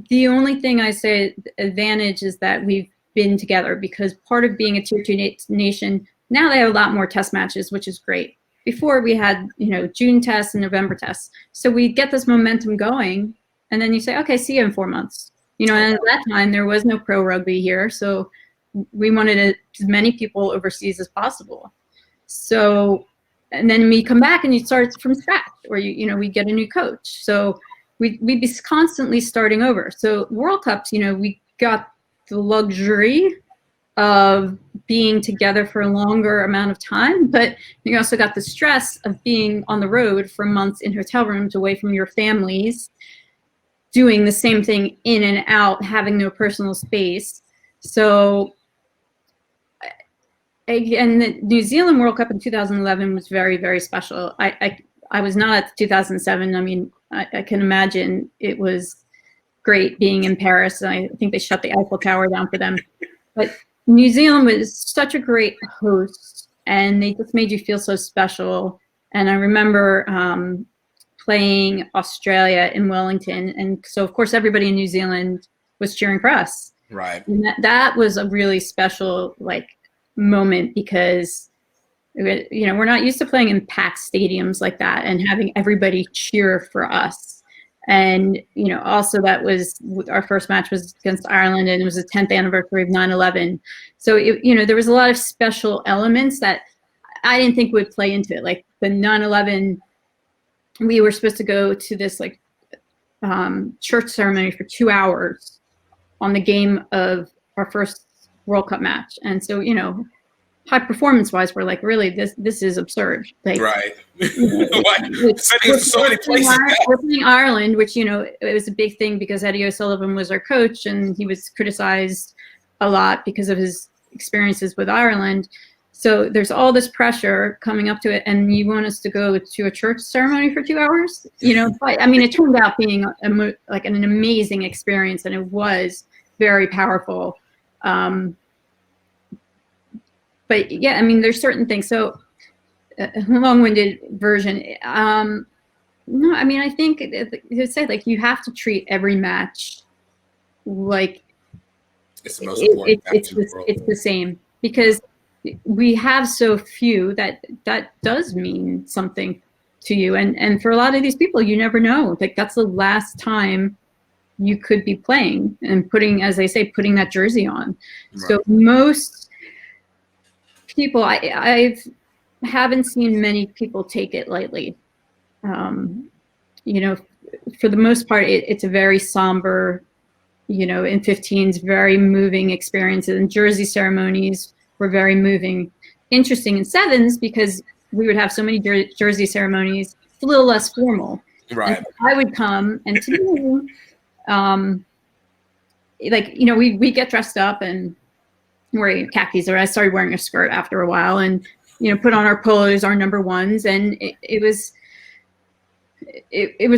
the only thing I say advantage is that we've been together, because part of being a tier 2 nation, now they have a lot more test matches, which is great. Before we had, June tests and November tests. So we get this momentum going, and then you say, okay, see you in 4 months. And at that time there was no pro rugby here. So we wanted as many people overseas as possible. So, and then we come back and you start from scratch, or we get a new coach. So we'd be constantly starting over. So World Cups, we got the luxury of being together for a longer amount of time, but you also got the stress of being on the road for months in hotel rooms away from your families, doing the same thing in and out, having no personal space. So again, the New Zealand World Cup in 2011 was very, very special. I was not at the 2007. I mean, I can imagine it was great being in Paris. I think they shut the Eiffel Tower down for them. But New Zealand was such a great host, and they just made you feel so special. And I remember playing Australia in Wellington, and so of course everybody in New Zealand was cheering for us. Right. And that was a really special moment, because we're not used to playing in packed stadiums like that and having everybody cheer for us. And also that was our first match was against Ireland, and it was the 10th anniversary of 9/11. So there was a lot of special elements that I didn't think would play into it. Like the 9/11, we were supposed to go to this church ceremony for 2 hours on the game of our first World Cup match, and so high performance wise, we're like, really, this is absurd. Like, right. So many places. We're playing Ireland, which it was a big thing because Eddie O'Sullivan was our coach, and he was criticized a lot because of his experiences with Ireland. So there's all this pressure coming up to it, and you want us to go to a church ceremony for 2 hours? But I mean, it turned out being an amazing experience, and it was very powerful. But yeah, I mean, there's certain things. So a long-winded version. No, I mean, I think to say you have to treat every match like it's the most important it's the same, because we have so few that does mean something to you. And for a lot of these people, you never know. That's the last time you could be playing and putting that jersey on. Right. So most people, I haven't seen many people take it lightly. For the most part, it's a very somber, in 15s, very moving experiences, and jersey ceremonies were very moving. Interesting in sevens because we would have so many jersey ceremonies. It's a little less formal. Right. And I would come, and to me, like, you know, we get dressed up and wear khakis, or I started wearing a skirt after a while, and, you know, put on our polos, our number ones, and it was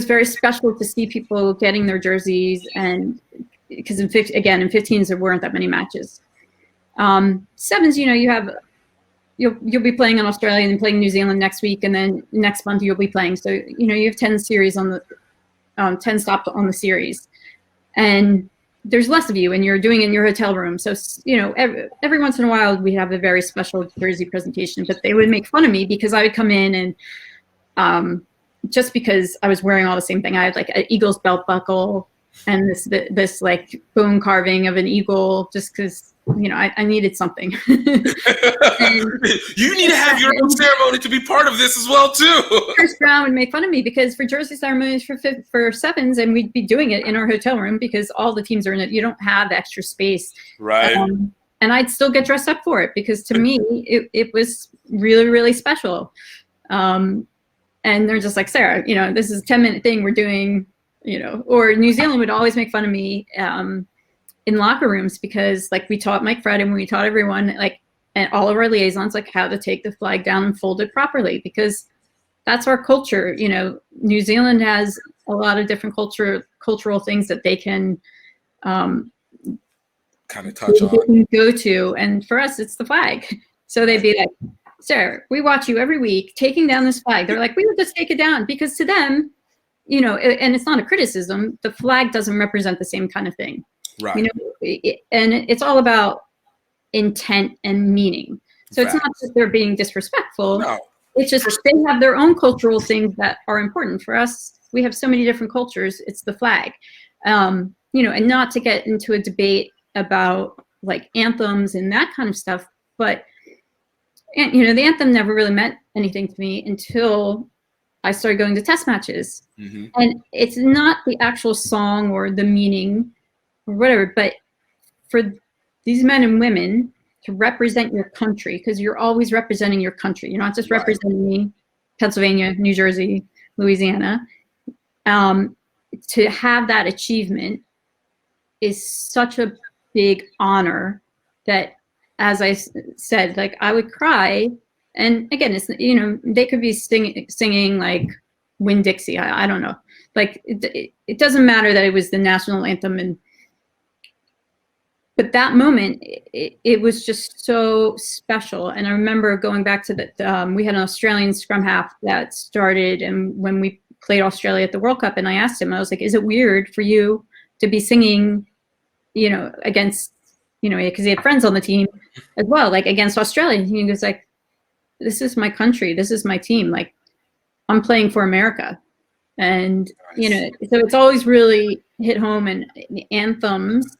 very special to see people getting their jerseys, and because in 15s there weren't that many matches. Sevens, you know, you'll be playing in Australia and playing New Zealand next week, and then next month you'll be playing. So, you know, you have 10 series on the 10 stops on the series, and there's less of you, and you're doing it in your hotel room. So, you know, every once in a while we have a very special jersey presentation, but they would make fun of me because I would come in and just because I was wearing all the same thing. I had like an Eagles belt buckle and this like bone carving of an eagle, just because, you know, I needed something. You need to have your own ceremony to be part of this as well too. Chris Brown would make fun of me because for jersey ceremonies for sevens, and we'd be doing it in our hotel room because all the teams are in it. You don't have extra space, right? And I'd still get dressed up for it because to me it was really, really special. And they're just like, Sarah, you know, this is a 10-minute thing we're doing, you know. Or New Zealand would always make fun of me in locker rooms because, like, we taught Mike Fred and we taught everyone, like, and all of our liaisons, like, how to take the flag down and fold it properly, because that's our culture. You know, New Zealand has a lot of different cultural things that they can kind of touch on, go to, and for us, it's the flag. So they'd be like, Sarah, we watch you every week taking down this flag. They're like, we would just take it down, because to them, you know, and it's not a criticism, the flag doesn't represent the same kind of thing. Right. You know, and it's all about intent and meaning. So it's not just they're being disrespectful. No. It's just they have their own cultural things that are important. For us, we have so many different cultures. It's the flag. You know, and not to get into a debate about like anthems and that kind of stuff, but you know, the anthem never really meant anything to me until I started going to test matches. Mm-hmm. And it's not the actual song or the meaning or whatever, but for these men and women to represent your country, because you're always representing your country. You're not just representing Pennsylvania, New Jersey, Louisiana. To have that achievement is such a big honor that, as I said, like, I would cry. And again, it's, you know, they could be singing like Winn-Dixie. I don't know. Like, it doesn't matter that it was the national anthem. But that moment, it was just so special. And I remember going back to the, we had an Australian scrum half that started, and when we played Australia at the World Cup, and I asked him, I was like, is it weird for you to be singing, you know, against, you know, because he had friends on the team as well, like against Australia. And he was like, this is my country. This is my team. Like, I'm playing for America. And, you know, so it's always really hit home. And the anthems,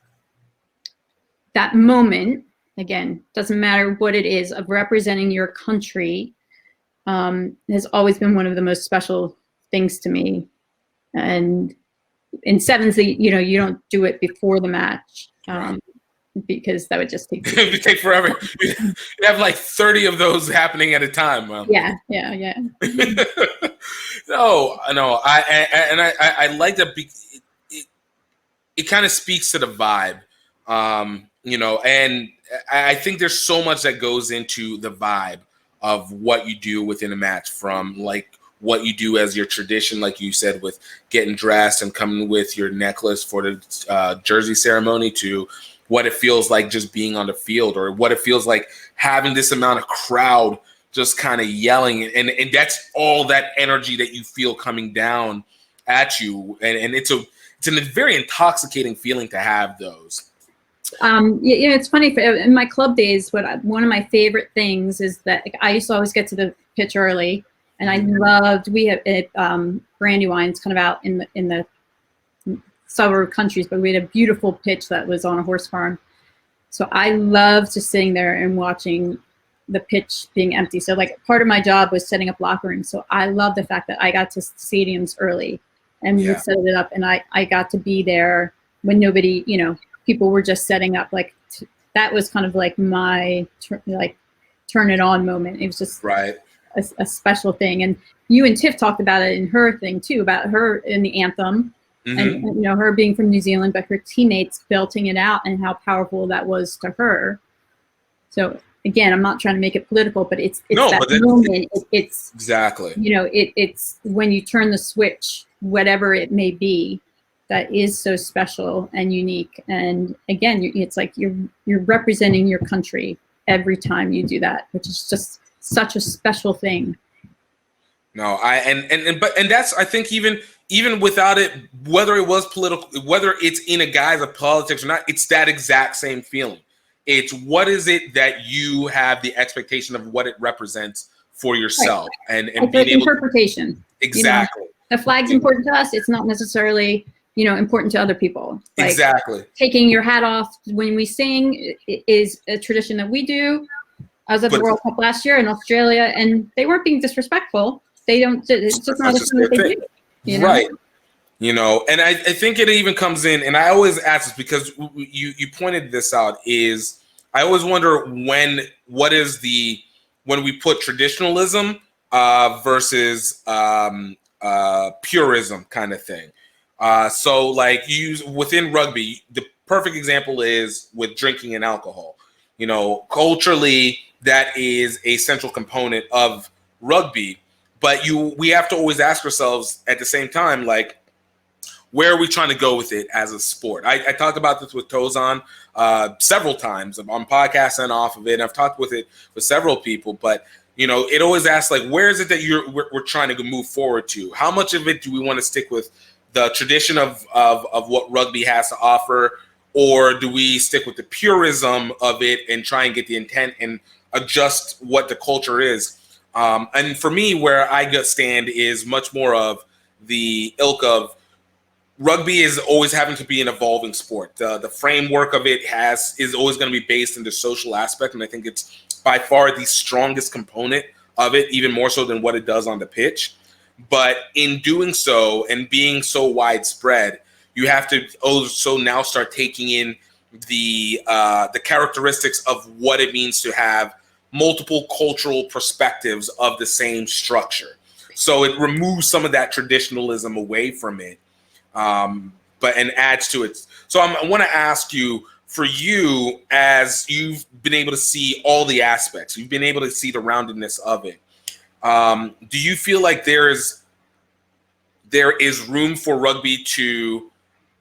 that moment, again, doesn't matter what it is, of representing your country, has always been one of the most special things to me. And in sevens, you know, you don't do it before the match. Because that would just take it would take forever. You have like 30 of those happening at a time. Well. Yeah. No. I like that. It kind of speaks to the vibe, you know, and I think there's so much that goes into the vibe of what you do within a match, from like what you do as your tradition, like you said, with getting dressed and coming with your necklace for the jersey ceremony, to what it feels like just being on the field, or what it feels like having this amount of crowd just kind of yelling. And that's all that energy that you feel coming down at you. And it's a very intoxicating feeling to have those. Yeah, it's funny. In my club days, one of my favorite things is that I used to always get to the pitch early, and I loved, we have Brandywine's kind of out in the suburb countries, but we had a beautiful pitch that was on a horse farm. So I loved just sitting there and watching the pitch being empty. So like, part of my job was setting up locker rooms. So I love the fact that I got to stadiums early and we would set it up, and I got to be there when nobody, you know, people were just setting up. Like, that was kind of like my turn it on moment. It was just a special thing. And you and Tiff talked about it in her thing too, about her in the anthem. And you know, her being from New Zealand, but her teammates belting it out and how powerful that was to her. So again, I'm not trying to make it political, but it's that moment. It's exactly, you know, it's when you turn the switch, whatever it may be, that is so special and unique. And again, it's like you're representing your country every time you do that, which is just such a special thing. No, but that's, I think, even without it, whether it was political, whether it's in a guise of politics or not, it's that exact same feeling. It's what is it that you have the expectation of what it represents for yourself, and being able interpretation. Exactly. You know, the flag's important to us. It's not necessarily, you know, important to other people. Like, exactly. Taking your hat off when we sing is a tradition that we do. I was at the World Cup last year in Australia, and they weren't being disrespectful. They don't. It's just not a thing that they do. You know? Right. You know, and I think it even comes in, and I always ask this because you pointed this out, is I always wonder when we put traditionalism versus purism kind of thing. So like within rugby, the perfect example is with drinking and alcohol. You know, culturally, that is a central component of rugby, but we have to always ask ourselves at the same time, like, where are we trying to go with it as a sport? I talked about this with Tozan several times on podcasts and off of it. And I've talked with several people, but you know, it always asks, like, where is it that we're trying to move forward to? How much of it do we want to stick with the tradition of what rugby has to offer, or do we stick with the purism of it and try and get the intent and adjust what the culture is? And for me, where I stand is much more of the ilk of rugby is always having to be an evolving sport. The framework of it is always going to be based in the social aspect, and I think it's by far the strongest component of it, even more so than what it does on the pitch. But in doing so and being so widespread, you have to also now start taking in the characteristics of what it means to have multiple cultural perspectives of the same structure. So it removes some of that traditionalism away from it, but adds to it. So I want to ask you, for you, as you've been able to see all the aspects, you've been able to see the roundedness of it. Do you feel like there is room for rugby to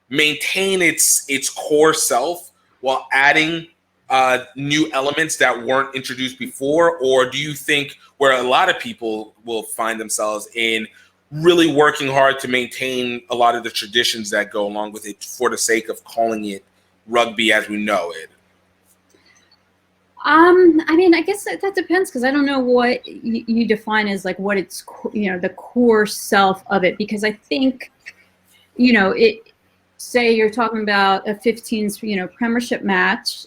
maintain its core self while adding new elements that weren't introduced before? Or do you think where a lot of people will find themselves in really working hard to maintain a lot of the traditions that go along with it for the sake of calling it rugby as we know it? I mean, I guess that depends, because I don't know what you define as like what it's, you know, the core self of it. Because I think, you know, say you're talking about a 15s, you know, premiership match.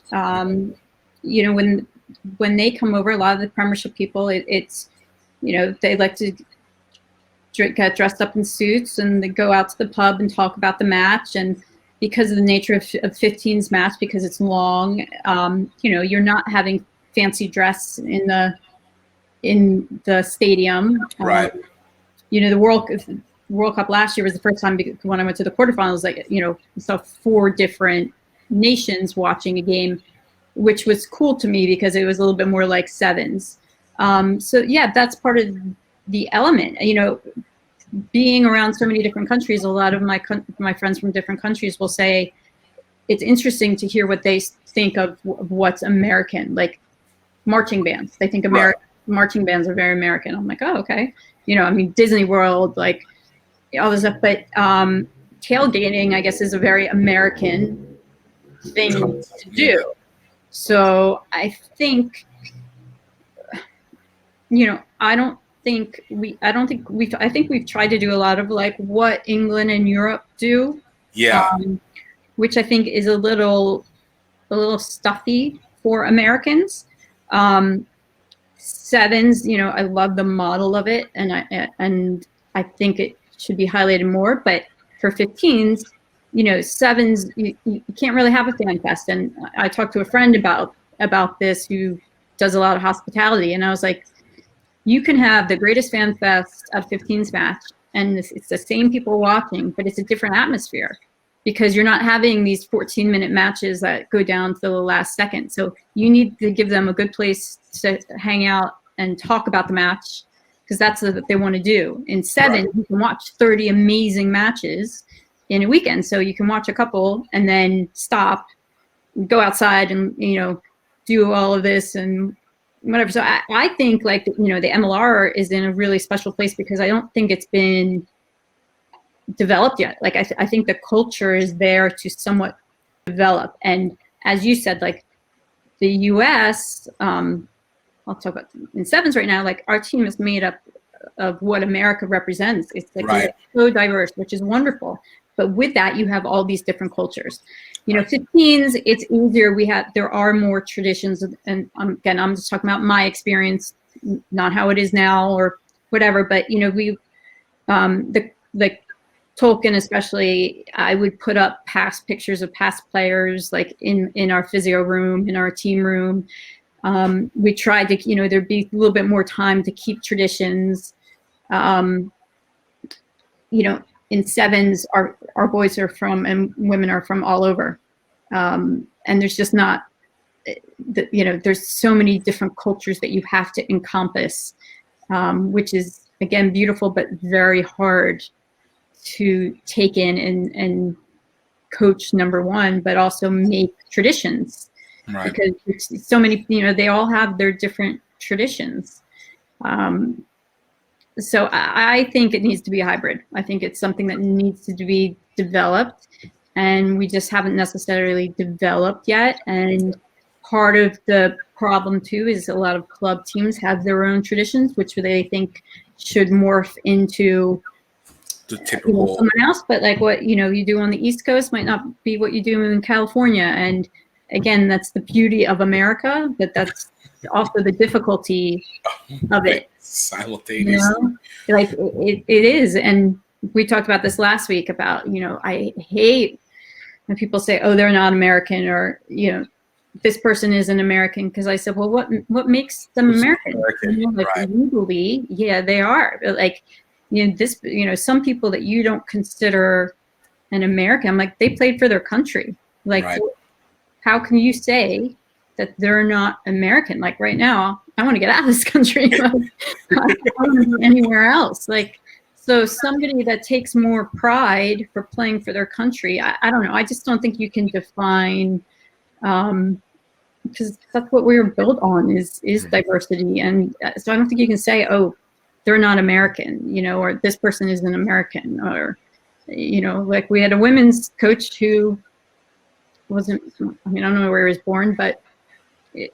You know, when they come over, a lot of the premiership people, it's, you know, they like to get dressed up in suits and they go out to the pub and talk about the match. And because of the nature of 15's match, because it's long, you know, you're not having fancy dress in the stadium. Right. You know, the World Cup last year was the first time when I went to the quarterfinals, like, you know, saw 4 different nations watching a game, which was cool to me because it was a little bit more like sevens. So yeah, that's part of the element. You know, being around so many different countries, a lot of my friends from different countries will say it's interesting to hear what they think of what's American, like marching bands. They think marching bands are very American. I'm like, oh, okay. You know, I mean, Disney World, like all this stuff. But tailgating, I guess, is a very American thing to do. So I think, you know, I think we've tried to do a lot of like what England and Europe do. Yeah. Which I think is a little stuffy for Americans. Sevens, you know, I love the model of it, and I think it should be highlighted more. But for 15s, you know, sevens, you can't really have a fan fest. And I talked to a friend about this who does a lot of hospitality, and I was like, you can have the greatest fan fest at 15s match, and it's the same people watching, but it's a different atmosphere because you're not having these 14-minute matches that go down to the last second. So you need to give them a good place to hang out and talk about the match, because that's what they want to do. In seven, you can watch 30 amazing matches in a weekend. So you can watch a couple and then stop, go outside and, you know, do all of this and whatever. So I think, like, you know, the MLR is in a really special place because I don't think it's been developed yet. Like, I think the culture is there to somewhat develop. And as you said, like the US, I'll talk about in sevens right now, like our team is made up of what America represents. It's like so diverse, which is wonderful. But with that, you have all these different cultures. You know, 15s, it's easier. There are more traditions. And again, I'm just talking about my experience, not how it is now or whatever. But, you know, the Tolkien especially, I would put up past pictures of past players, like in our physio room, in our team room. We tried to, you know, there'd be a little bit more time to keep traditions. You know, in sevens, our boys are from and women are from all over. And there's just not, you know, there's so many different cultures that you have to encompass, which is, again, beautiful, but very hard to take in and coach, number one, but also make traditions. Right. Because so many, you know, they all have their different traditions. So I think it needs to be a hybrid. I think it's something that needs to be developed, and we just haven't necessarily developed yet. And part of the problem too is a lot of club teams have their own traditions, which they think should morph into the typical someone else. But like what, you know, you do on the East Coast might not be what you do in California. And again, that's the beauty of America, but that's also the difficulty of it. Simultaneously. You know? Like it is. And we talked about this last week about, you know, I hate when people say, oh, they're not American, or, you know, this person isn't American. Because I said, well, what makes them American? You know, like, legally, yeah, they are. But like, you know, this, you know, some people that you don't consider an American, like, they played for their country. Like, how can you say that they're not American? Like right now, I want to get out of this country. Like, I don't want to be anywhere else. Like, so somebody that takes more pride for playing for their country, I don't know. I just don't think you can define, because that's what we were built on is diversity. And so I don't think you can say, oh, they're not American, you know, or this person isn't American, or, you know, like we had a women's coach who wasn't, I mean, I don't know where he was born, but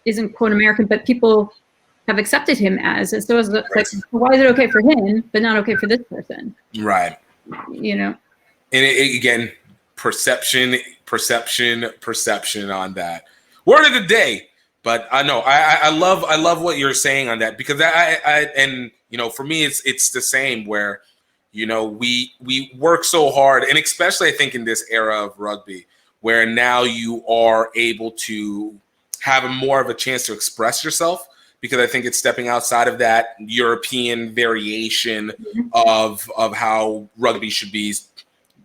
isn't quote American, but people have accepted him as. And so it's like, why is it okay for him, but not okay for this person? Right. You know? And again, perception on that. Word of the day. But I know I love what you're saying on that, because I and you know, for me it's the same, where, you know, we work so hard, and especially I think in this era of rugby, where now you are able to have more of a chance to express yourself, because I think it's stepping outside of that European variation of how rugby should be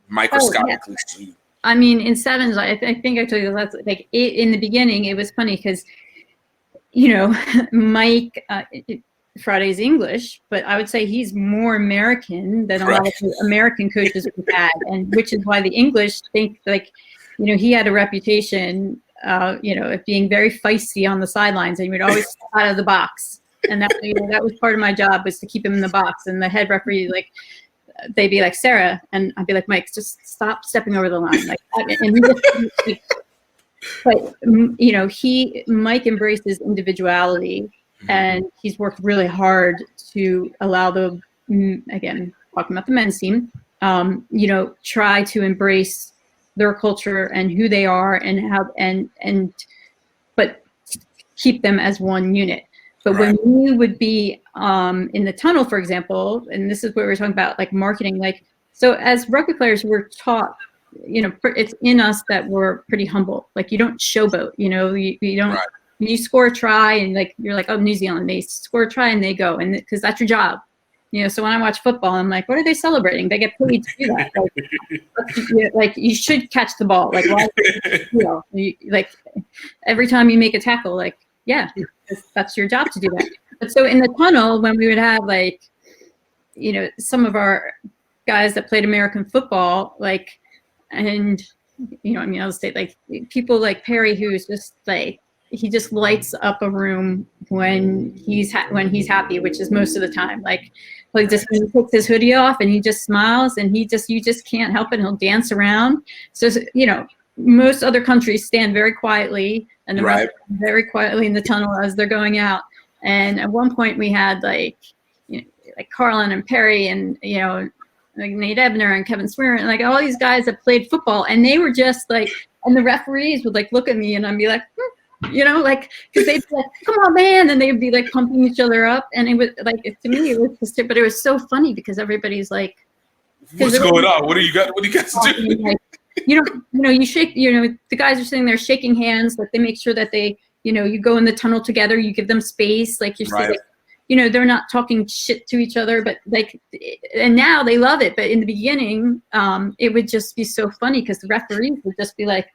microscopically. Oh, yeah. I mean, in sevens, I think I told you that's like in the beginning. It was funny because, you know, Mike Friday's English, but I would say he's more American than a lot of the American coaches we've had, and which is why the English think, like, you know, he had a reputation, you know, of being very feisty on the sidelines, and he would always step out of the box, and that, you know, that was part of my job, was to keep him in the box. And the head referee, like, they'd be like, Sarah, and I'd be like, Mike, just stop stepping over the line, like, and he just, like, but you know, Mike embraces individuality, and he's worked really hard to allow the, again, talking about the men's team, you know, try to embrace their culture and who they are, and how, and but keep them as one unit. But when we would be in the tunnel, for example, and this is what we're talking about, like marketing, like, so as rugby players, we're taught it's in us that we're pretty humble. Like, you don't showboat, you don't, you score a try and like, you're like, oh, New Zealand, they score a try and they go. And because that's your job. So when I watch football, I'm like, what are they celebrating? They get paid to do that. Like you should catch the ball. Like, why, like every time you make a tackle, like, yeah, that's your job to do that. But so in the tunnel, when we would have like, some of our guys that played American football, like, and, I'll say like people like Perry, who's just like, he just lights up a room when he's happy, which is most of the time. Like just when he takes his hoodie off and he just smiles and you just can't help it. And he'll dance around. So, most other countries stand very quietly and the rest very quietly in the tunnel as they're going out. And at one point we had like Carlin and Perry and, like Nate Ebner and Kevin Swear and like all these guys that played football, and they were just like, and the referees would like look at me and I'd be like, like, because they'd be like, come on, man, and they'd be like pumping each other up, and it was like, to me, it was just, but it was so funny because everybody's like, what's going on? What do you guys do? Like, you shake, the guys are sitting there shaking hands, like they make sure that they, you go in the tunnel together, you give them space, like you're like, they're not talking shit to each other, but like, and now they love it. But in the beginning, it would just be so funny because the referees would just be like,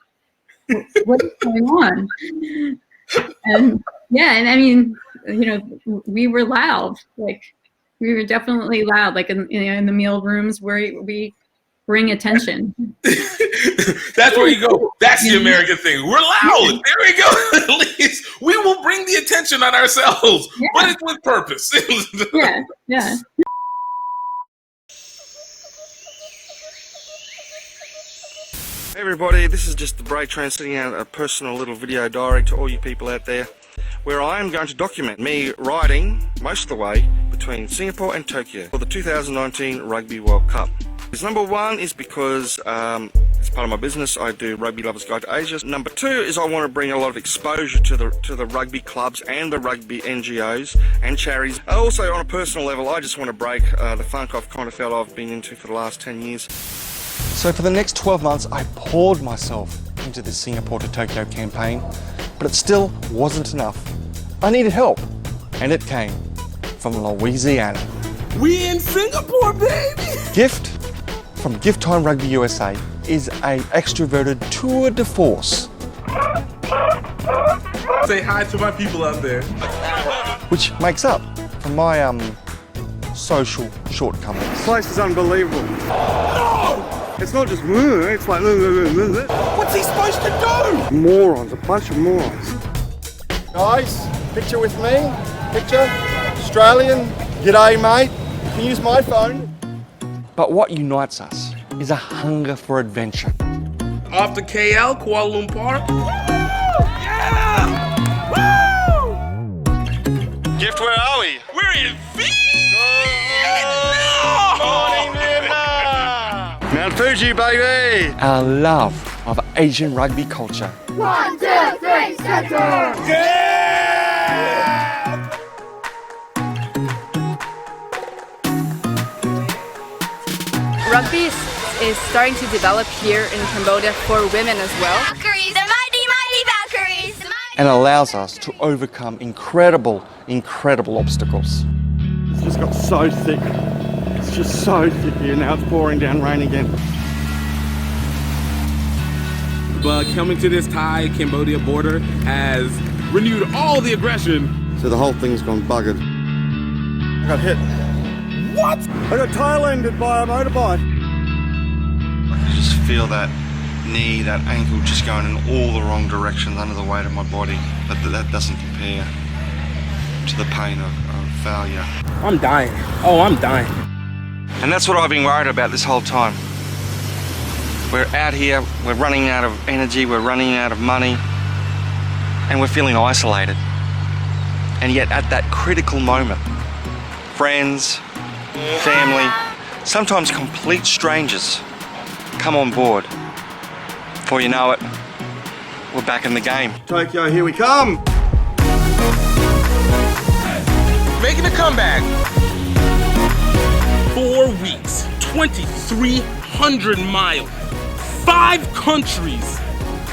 what is going on? And yeah, and I mean, we were loud. Like we were definitely loud. Like in the meal rooms where we bring attention. That's where you go. That's the American thing. We're loud. There we go. At least we will bring the attention on ourselves, but it's with purpose. Yeah. Hey everybody, this is just the break train sending out a personal little video diary to all you people out there, where I am going to document me riding most of the way between Singapore and Tokyo for the 2019 Rugby World Cup. Number one is because as part of my business I do Rugby Lovers Guide to Asia. Number two is I want to bring a lot of exposure to the rugby clubs and the rugby NGOs and charities. Also on a personal level, I just want to break the funk I've kind of felt I've been into for the last 10 years. So for the next 12 months, I poured myself into the Singapore to Tokyo campaign, but it still wasn't enough. I needed help, and it came from Louisiana. We in Singapore, baby! Gift from GiftTime Rugby USA is a extroverted tour de force. Say hi to my people out there. Which makes up for my social shortcomings. This place is unbelievable. No! It's not just it's like what's he supposed to do? Morons, a bunch of morons. Guys, picture with me. Picture. Australian. G'day, mate. You can use my phone. But what unites us is a hunger for adventure. Off to KL, Kuala Lumpur. Yeah! Woo! Gift, where are we? We're in Mount Fuji, baby! Our love of Asian rugby culture. 1, 2, 3, center! Rugby is starting to develop here in Cambodia for women as well. Valkyries, the mighty Valkyries! And allows us to overcome incredible obstacles. It's just got so thick. It's just so thick here. Now it's pouring down rain again. But coming to this Thai-Cambodia border has renewed all the aggression. So the whole thing's gone buggered. I got hit. What? I got Thailanded by a motorbike. I can just feel that knee, that ankle just going in all the wrong directions under the weight of my body. But that doesn't compare to the pain of failure. I'm dying. Oh, I'm dying. And that's what I've been worried about this whole time. We're out here, we're running out of energy, we're running out of money, and we're feeling isolated. And yet at that critical moment, friends, family, sometimes complete strangers come on board. Before you know it, we're back in the game. Tokyo, here we come! Making a comeback. 4 weeks, 2,300 miles, 5 countries.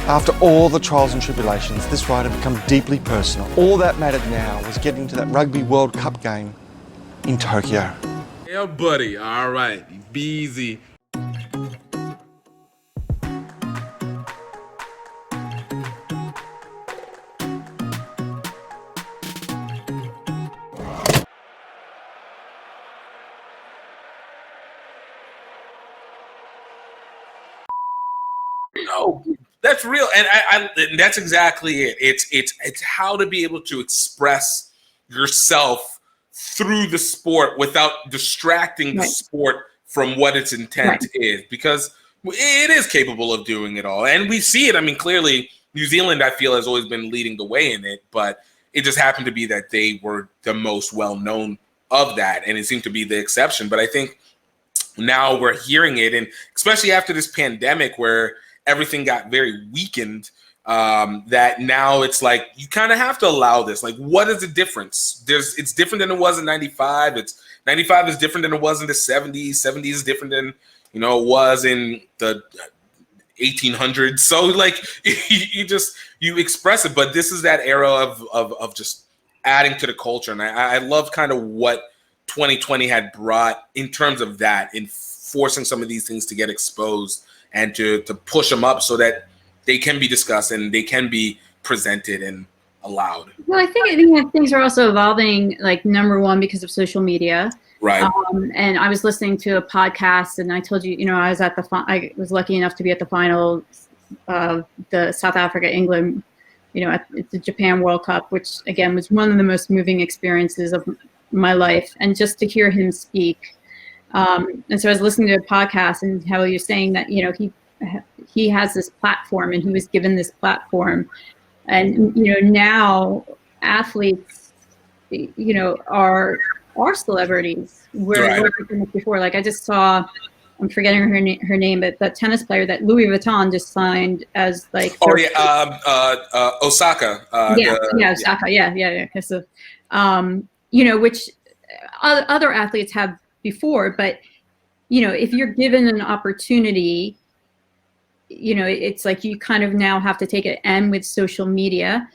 After all the trials and tribulations, this ride had become deeply personal. All that mattered now was getting to that Rugby World Cup game in Tokyo. Yeah, buddy. All right. Be easy. No, that's real, and and that's exactly it. It's how to be able to express yourself through the sport without distracting the sport from what its intent is, because it is capable of doing it all, and we see it. I mean, clearly, New Zealand, I feel, has always been leading the way in it, but it just happened to be that they were the most well known of that, and it seemed to be the exception. But I think now we're hearing it, and especially after this pandemic, where everything got very weakened, that now it's like you kind of have to allow this. Like, what is the difference? It's different than it was in 95. 95 is different than it was in the 70s. 70s is different than it was in the 1800s. So like you express it, but this is that era of just adding to the culture, and I love kind of what 2020 had brought in terms of that, in forcing some of these things to get exposed and to push them up so that they can be discussed and they can be presented and allowed. Well, I think things are also evolving, like, number one, because of social media. Right. And I was listening to a podcast, and I told you, I was at I was lucky enough to be at the final of the South Africa England, at the Japan World Cup, which again was one of the most moving experiences of my life. And just to hear him speak. And so I was listening to a podcast, and how he was saying that, he has this platform, and he was given this platform. And, now athletes, are celebrities. Where before, like, I just saw, I'm forgetting her name, but the tennis player that Louis Vuitton just signed as, like, Osaka. Osaka. Yeah. So, which other athletes have before, but if you're given an opportunity, it's like you kind of now have to take it. And with social media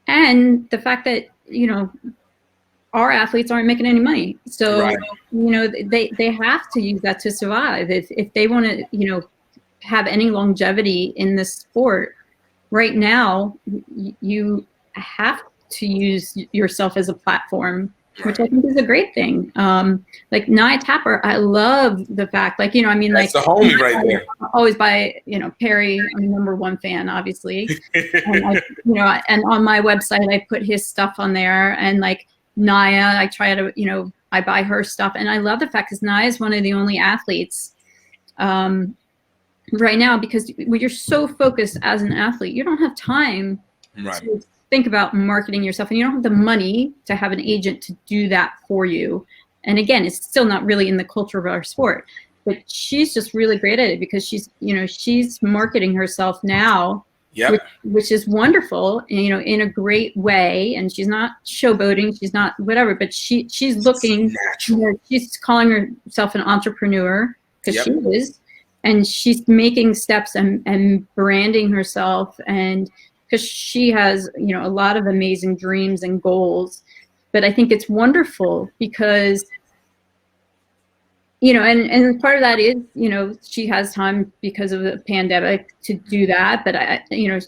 and the fact that our athletes aren't making any money, so they have to use that to survive if they want to have any longevity in this sport. Right now, you have to use yourself as a platform, which I think is a great thing. Like Nia Tapper, I love the fact, like, that's the homie right there. Always by, Perry, I'm #1 fan, obviously. And and on my website, I put his stuff on there, and like Nia, I try to, I buy her stuff, and I love the fact because Nia is one of the only athletes right now, because when you're so focused as an athlete, you don't have time to think about marketing yourself, and you don't have the money to have an agent to do that for you. And again, it's still not really in the culture of our sport, but she's just really great at it, because she's marketing herself now, which is wonderful, in a great way. And she's not showboating, she's not whatever, but she's looking, she's calling herself an entrepreneur, because she is, and she's making steps and branding herself, and because she has, a lot of amazing dreams and goals. But I think it's wonderful because, and part of that is, she has time because of the pandemic to do that. But,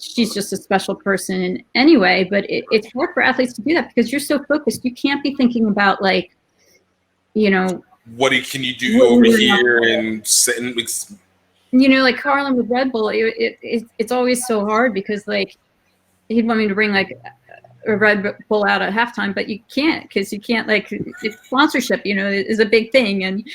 she's just a special person anyway. But it's hard for athletes to do that because you're so focused. You can't be thinking about, like, what can you do over here and like Carlin with Red Bull, it's always so hard because, like, he'd want me to bring, like, a Red Bull out at halftime, but you can't, because you can't, like, it's sponsorship, is a big thing. And,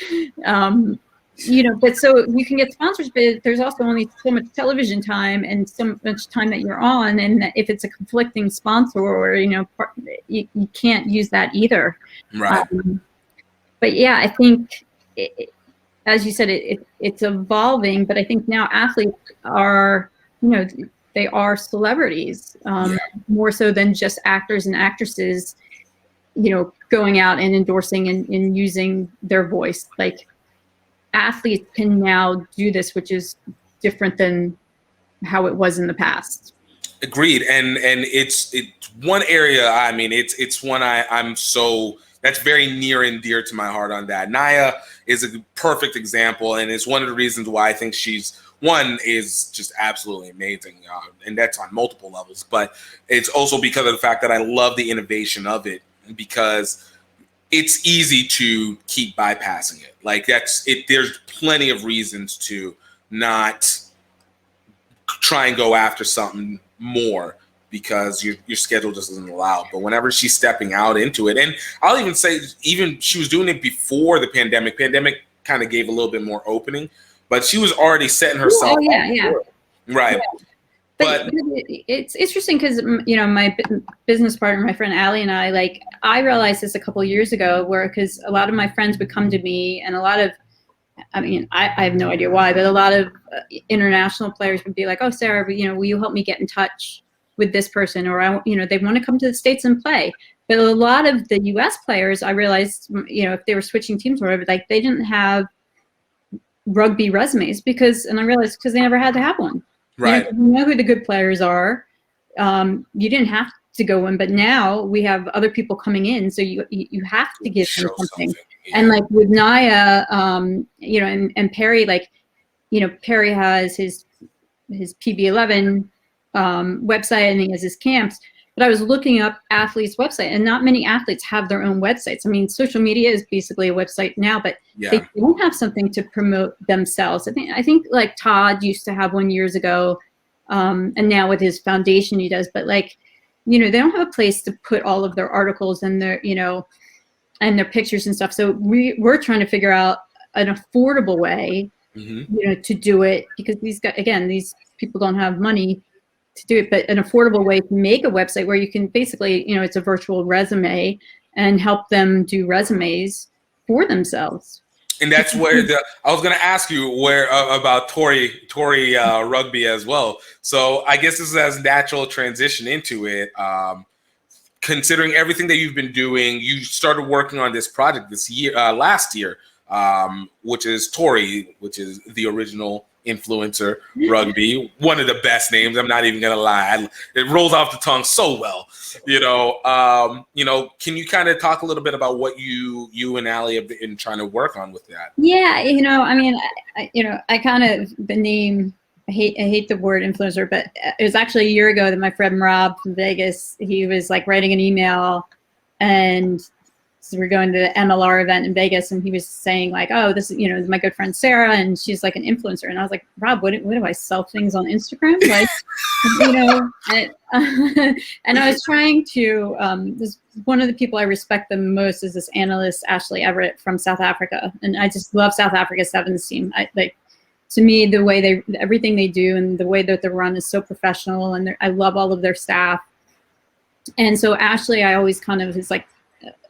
but so you can get sponsors, but there's also only so much television time and so much time that you're on. And if it's a conflicting sponsor, or, you can't use that either. Right. But yeah, I think, as you said, it's evolving, but I think now athletes are, they are celebrities, more so than just actors and actresses, going out and endorsing and using their voice. Like, athletes can now do this, which is different than how it was in the past. Agreed, and it's one area. I mean, it's one I'm so that's very near and dear to my heart on that. Naya is a perfect example, and it's one of the reasons why I think she's is just absolutely amazing, and that's on multiple levels. But it's also because of the fact that I love the innovation of it, because it's easy to keep bypassing it. Like that's it. There's plenty of reasons to not try and go after something more because your schedule just doesn't allow. But whenever she's stepping out into it, and I'll even say, even she was doing it before the pandemic. Pandemic kind of gave a little bit more opening, but she was already setting herself. Oh yeah, yeah. Right. Yeah. But it's interesting because, you know, my business partner, my friend Allie, and I realized this a couple of years ago, where because a lot of my friends would come to me, and a lot of, I mean, I have no idea why, but a lot of international players would be like, "Oh, Sarah, you know, will you help me get in touch with this person?" Or you know, they want to come to the States and play. But a lot of the U.S. players, I realized, you know, if they were switching teams or whatever, like they didn't have rugby resumes because they never had to have one. Right. You know who the good players are. You didn't have to go in, but now we have other people coming in, so you have to give them something. Yeah. And like with Naya, you know, and Perry, like, you know, Perry has his PB11 website, and he has his camps. But I was looking up athletes' website, and not many athletes have their own websites. I mean, social media is basically a website now, but they don't have something to promote themselves. I think like Todd used to have one years ago, and now with his foundation he does. But like, you know, they don't have a place to put all of their articles and their, you know, and their pictures and stuff. So we're trying to figure out an affordable way, you know, to do it, because these people don't have money to do it, but an affordable way to make a website where you can basically, you know, it's a virtual resume, and help them do resumes for themselves. And that's where I was going to ask you about TORI Rugby as well. So I guess this is as natural transition into it. Considering everything that you've been doing, you started working on this project last year, which is TORI, which is the original Influencer Rugby, one of the best names. I'm not even gonna lie, it rolls off the tongue so well. You know, can you kind of talk a little bit about what you and Allie have been trying to work on with that? Yeah, you know, I mean, I kind of the name. I hate the word influencer, but it was actually a year ago that my friend Rob from Vegas, he was like writing an email, and so we're going to the MLR event in Vegas, and he was saying like, "Oh, this is, you know, my good friend Sarah, and she's like an influencer." And I was like, "Rob, what do I sell things on Instagram?" Like, you know, and I was trying to. This one of the people I respect the most is this analyst Ashley Everett from South Africa, and I just love South Africa's sevens team. To me, the way everything they do and the way that they're run is so professional, and I love all of their staff. And so Ashley, I always kind of is like,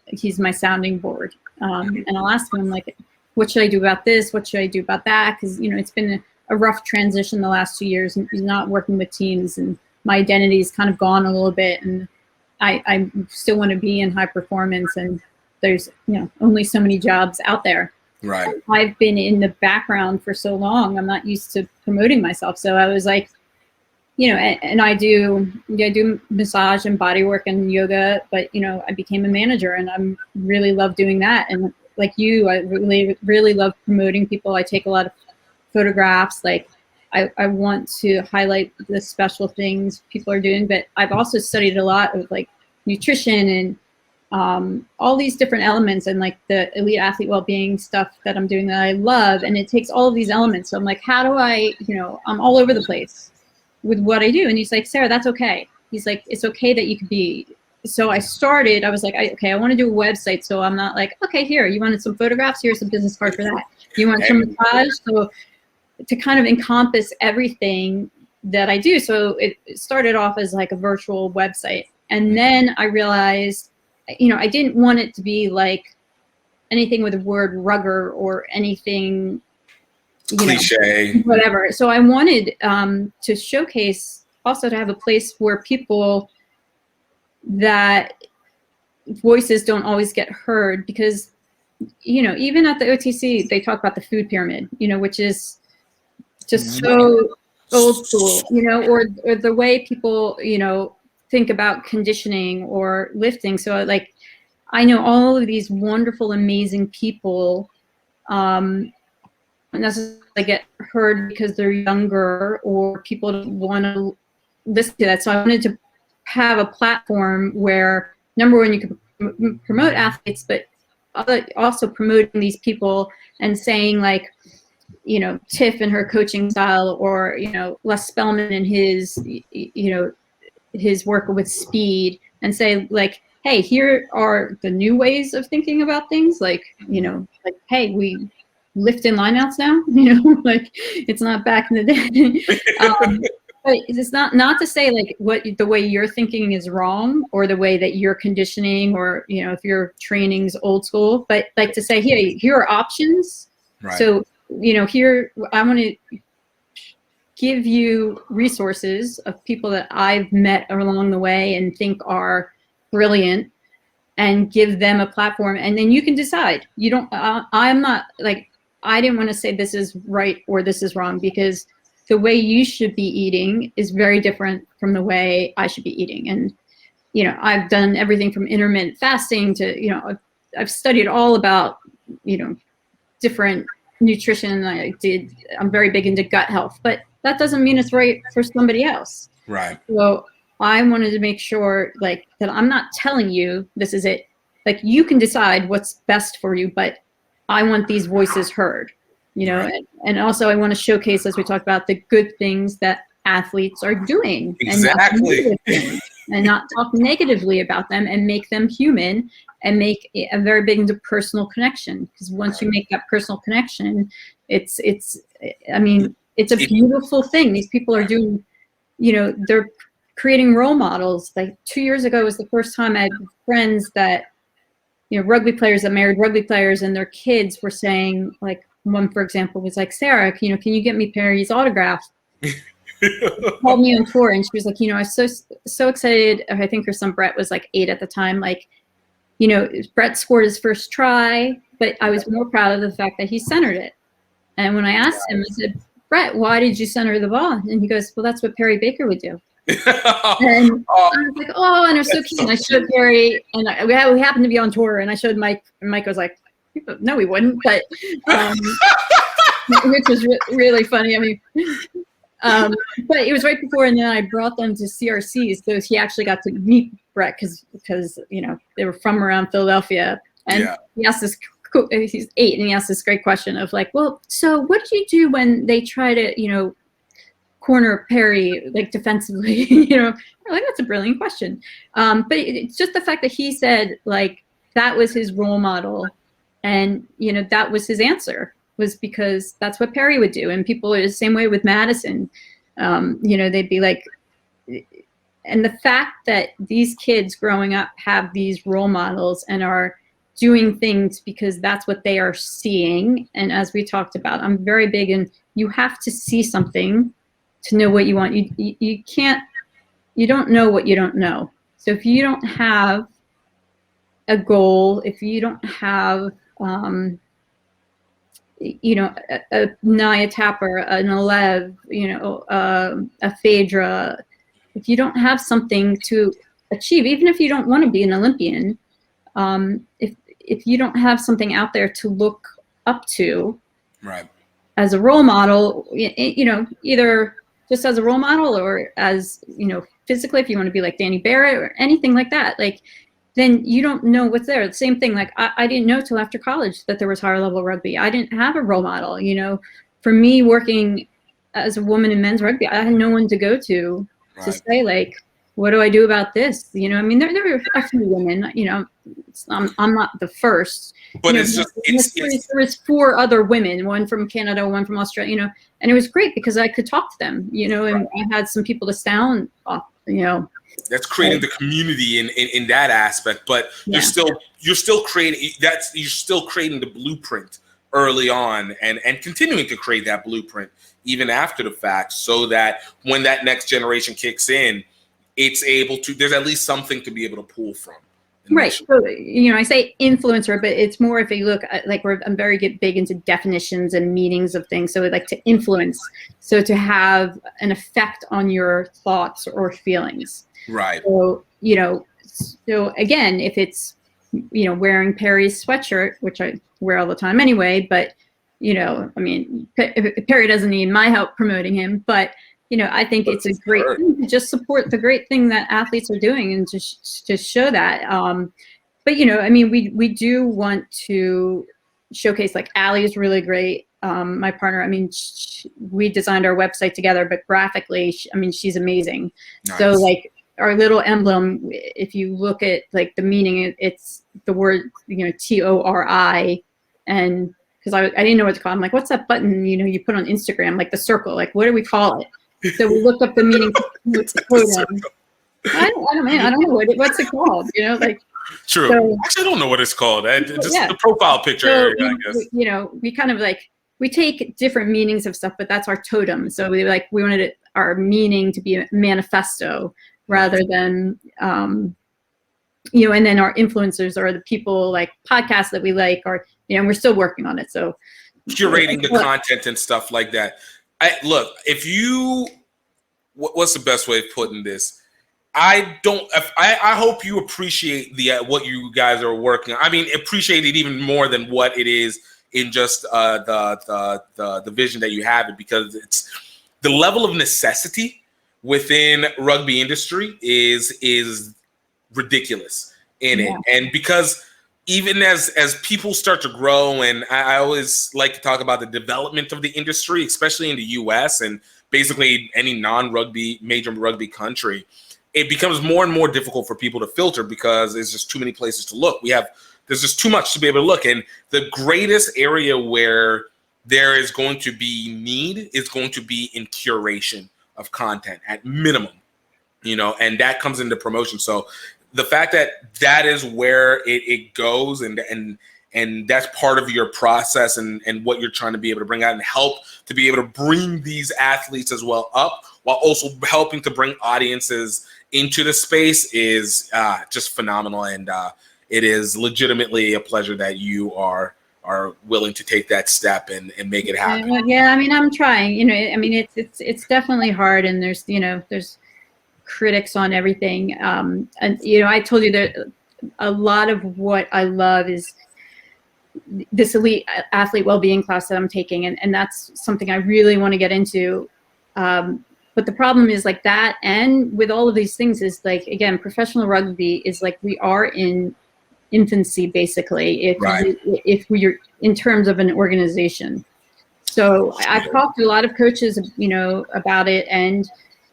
he's my sounding board, and I'll ask him like, what should I do about this? What should I do about that? Because, you know, it's been a rough transition the last 2 years, and he's not working with teams, and my identity is kind of gone a little bit, and I still want to be in high performance, and there's, you know, only so many jobs out there. Right. I've been in the background for so long, I'm not used to promoting myself. So I was like, you know, and I do massage and body work and yoga, but, you know, I became a manager, and I really love doing that. And like you, I really love promoting people. I take a lot of photographs. Like I want to highlight the special things people are doing, but I've also studied a lot of like nutrition and all these different elements, and like the elite athlete well-being stuff that I'm doing that I love. And it takes all of these elements. So I'm like, how do I, you know, I'm all over the place with what I do. And he's like, Sarah, that's okay. He's like, it's okay that you could be. So I was like, okay, I want to do a website. So I'm not like, okay, here, you wanted some photographs? Here's a business card for that. You want some massage? So to kind of encompass everything that I do. So it started off as like a virtual website. And then I realized, you know, I didn't want it to be like anything with the word rugger or anything, cliche, whatever. So I wanted to showcase, also to have a place where people, that voices don't always get heard, because, you know, even at the OTC, they talk about the food pyramid, you know, which is just so old school, you know, or the way people, you know, think about conditioning or lifting. So like, I know all of these wonderful, amazing people, not necessarily get heard because they're younger or people don't want to listen to that. So I wanted to have a platform where, number one, you could promote athletes, but also promoting these people and saying like, you know, Tiff and her coaching style, or, you know, Les Spellman and his, you know, his work with speed, and say like, hey, here are the new ways of thinking about things. Like, you know, like, hey, we lift in lineouts now, you know, like it's not back in the day. But it's not to say like what the way you're thinking is wrong, or the way that you're conditioning, or, you know, if your training's old school, but like to say, here are options. Right. So, you know, here, I want to give you resources of people that I've met along the way and think are brilliant, and give them a platform, and then you can decide. You don't, I'm not like, I didn't want to say this is right or this is wrong, because the way you should be eating is very different from the way I should be eating. And, you know, I've done everything from intermittent fasting to, you know, I've studied all about, you know, different nutrition. I'm very big into gut health, but that doesn't mean it's right for somebody else. Right. So I wanted to make sure like that I'm not telling you this is it. Like, you can decide what's best for you, but I want these voices heard, you know. Right. And also I want to showcase, as we talked about, the good things that athletes are doing. Exactly. And not talk negatively about them, and make them human, and make a very big into personal connection. Because once you make that personal connection, it's I mean, it's a beautiful thing. These people are doing, you know, they're creating role models. Like 2 years ago was the first time I had friends that, you know, rugby players that married rugby players, and their kids were saying, like, one, for example, was like, Sarah, you know, can you get me Perry's autograph? Called me on tour, and she was like, you know, I was so excited. I think her son Brett was like 8 at the time. Like, you know, Brett scored his first try, but I was more proud of the fact that he centered it. And when I asked him, I said, Brett, why did you center the ball? And he goes, well, that's what Perry Baker would do. And I was like, oh, and it was so cute. And I showed Perry, and we happened to be on tour, and I showed Mike, and Mike was like, no, we wouldn't, but which was really funny. I mean, but it was right before, and then I brought them to CRCs, so he actually got to meet Brett, because you know, they were from around Philadelphia, and he asked this. He's 8, and he asked this great question of like, well, so what do you do when they try to, you know, corner Perry like defensively? You know, like, that's a brilliant question. But it's just the fact that he said like that was his role model, and you know, that was his answer, was because that's what Perry would do. And people are the same way with Madison. You know, they'd be like, and the fact that these kids growing up have these role models and are doing things because that's what they are seeing. And as we talked about, I'm very big in, you have to see something to know what you want. You can't, you don't know what you don't know. So if you don't have a goal, if you don't have, you know, a Naya Tapper, an Alev, you know, a Phaedra, if you don't have something to achieve, even if you don't want to be an Olympian, if you don't have something out there to look up to, right, as a role model, you know, either just as a role model or as, you know, physically, if you want to be like Danny Barrett or anything like that, like, then you don't know what's there. The same thing, like I didn't know till after college that there was higher level rugby. I didn't have a role model, you know. For me, working as a woman in men's rugby, I had no one to go to say like, what do I do about this? You know, I mean, there were a few women, you know, I'm not the first. But you it's know, just, there was 4 other women, one from Canada, one from Australia, you know, and it was great because I could talk to them, you know, and I had some people to sound off, you know. That's creating the community in that aspect, but you're still creating the blueprint early on, and continuing to create that blueprint even after the fact, so that when that next generation kicks in, it's able to, there's at least something to be able to pull from Right. So, I say influencer, but it's more if you look at, like, I'm very big into definitions and meanings of things. So like to influence, so to have an effect on your thoughts or feelings. Right. So, so again, if it's, wearing Perry's sweatshirt, which I wear all the time anyway, but, Perry doesn't need my help promoting him, but I think it's a great thing to just support the great thing that athletes are doing and to show that. But we do want to showcase, like, Allie is really great. My partner, we designed our website together, but graphically, she's amazing. Nice. So like our little emblem, if you look at like the meaning, it's the word, TORI, and because I didn't know what to call it. I'm like, what's that button, you put on Instagram, like the circle, like what do we call it? So we looked up the meaning. I don't know what's it called. True. So, actually, I don't know what it's called. Just the profile picture area, I guess. We kind of we take different meanings of stuff, but that's our totem. So we wanted our meaning to be a manifesto rather than and then our influencers are the people, like, podcasts that we like, or we're still working on it. So curating the content and stuff like that. Look, what's the best way of putting this? I hope you appreciate what you guys are working on. Appreciate it even more than what it is in just the vision that you have it, because it's the level of necessity within rugby industry is ridiculous in it. And because even as people start to grow, and I always like to talk about the development of the industry, especially in the US and basically any non-rugby, major rugby country, it becomes more and more difficult for people to filter because there's just too many places to look. There's just too much to be able to look. And the greatest area where there is going to be need is going to be in curation of content at minimum, and that comes into promotion. So the fact that is where it goes, and that's part of your process and what you're trying to be able to bring out and help to be able to bring these athletes as well up, while also helping to bring audiences into the space is just phenomenal. And it is legitimately a pleasure that you are willing to take that step and make it happen. Yeah, I'm trying. It's definitely hard, and there's critics on everything. And I told you that a lot of what I love is this elite athlete well-being class that I'm taking, and that's something I really want to get into. But the problem is, like, that, and with all of these things, is like, again, professional rugby is like, we are in infancy basically if we're in terms of an organization. So I've talked to a lot of coaches about it, and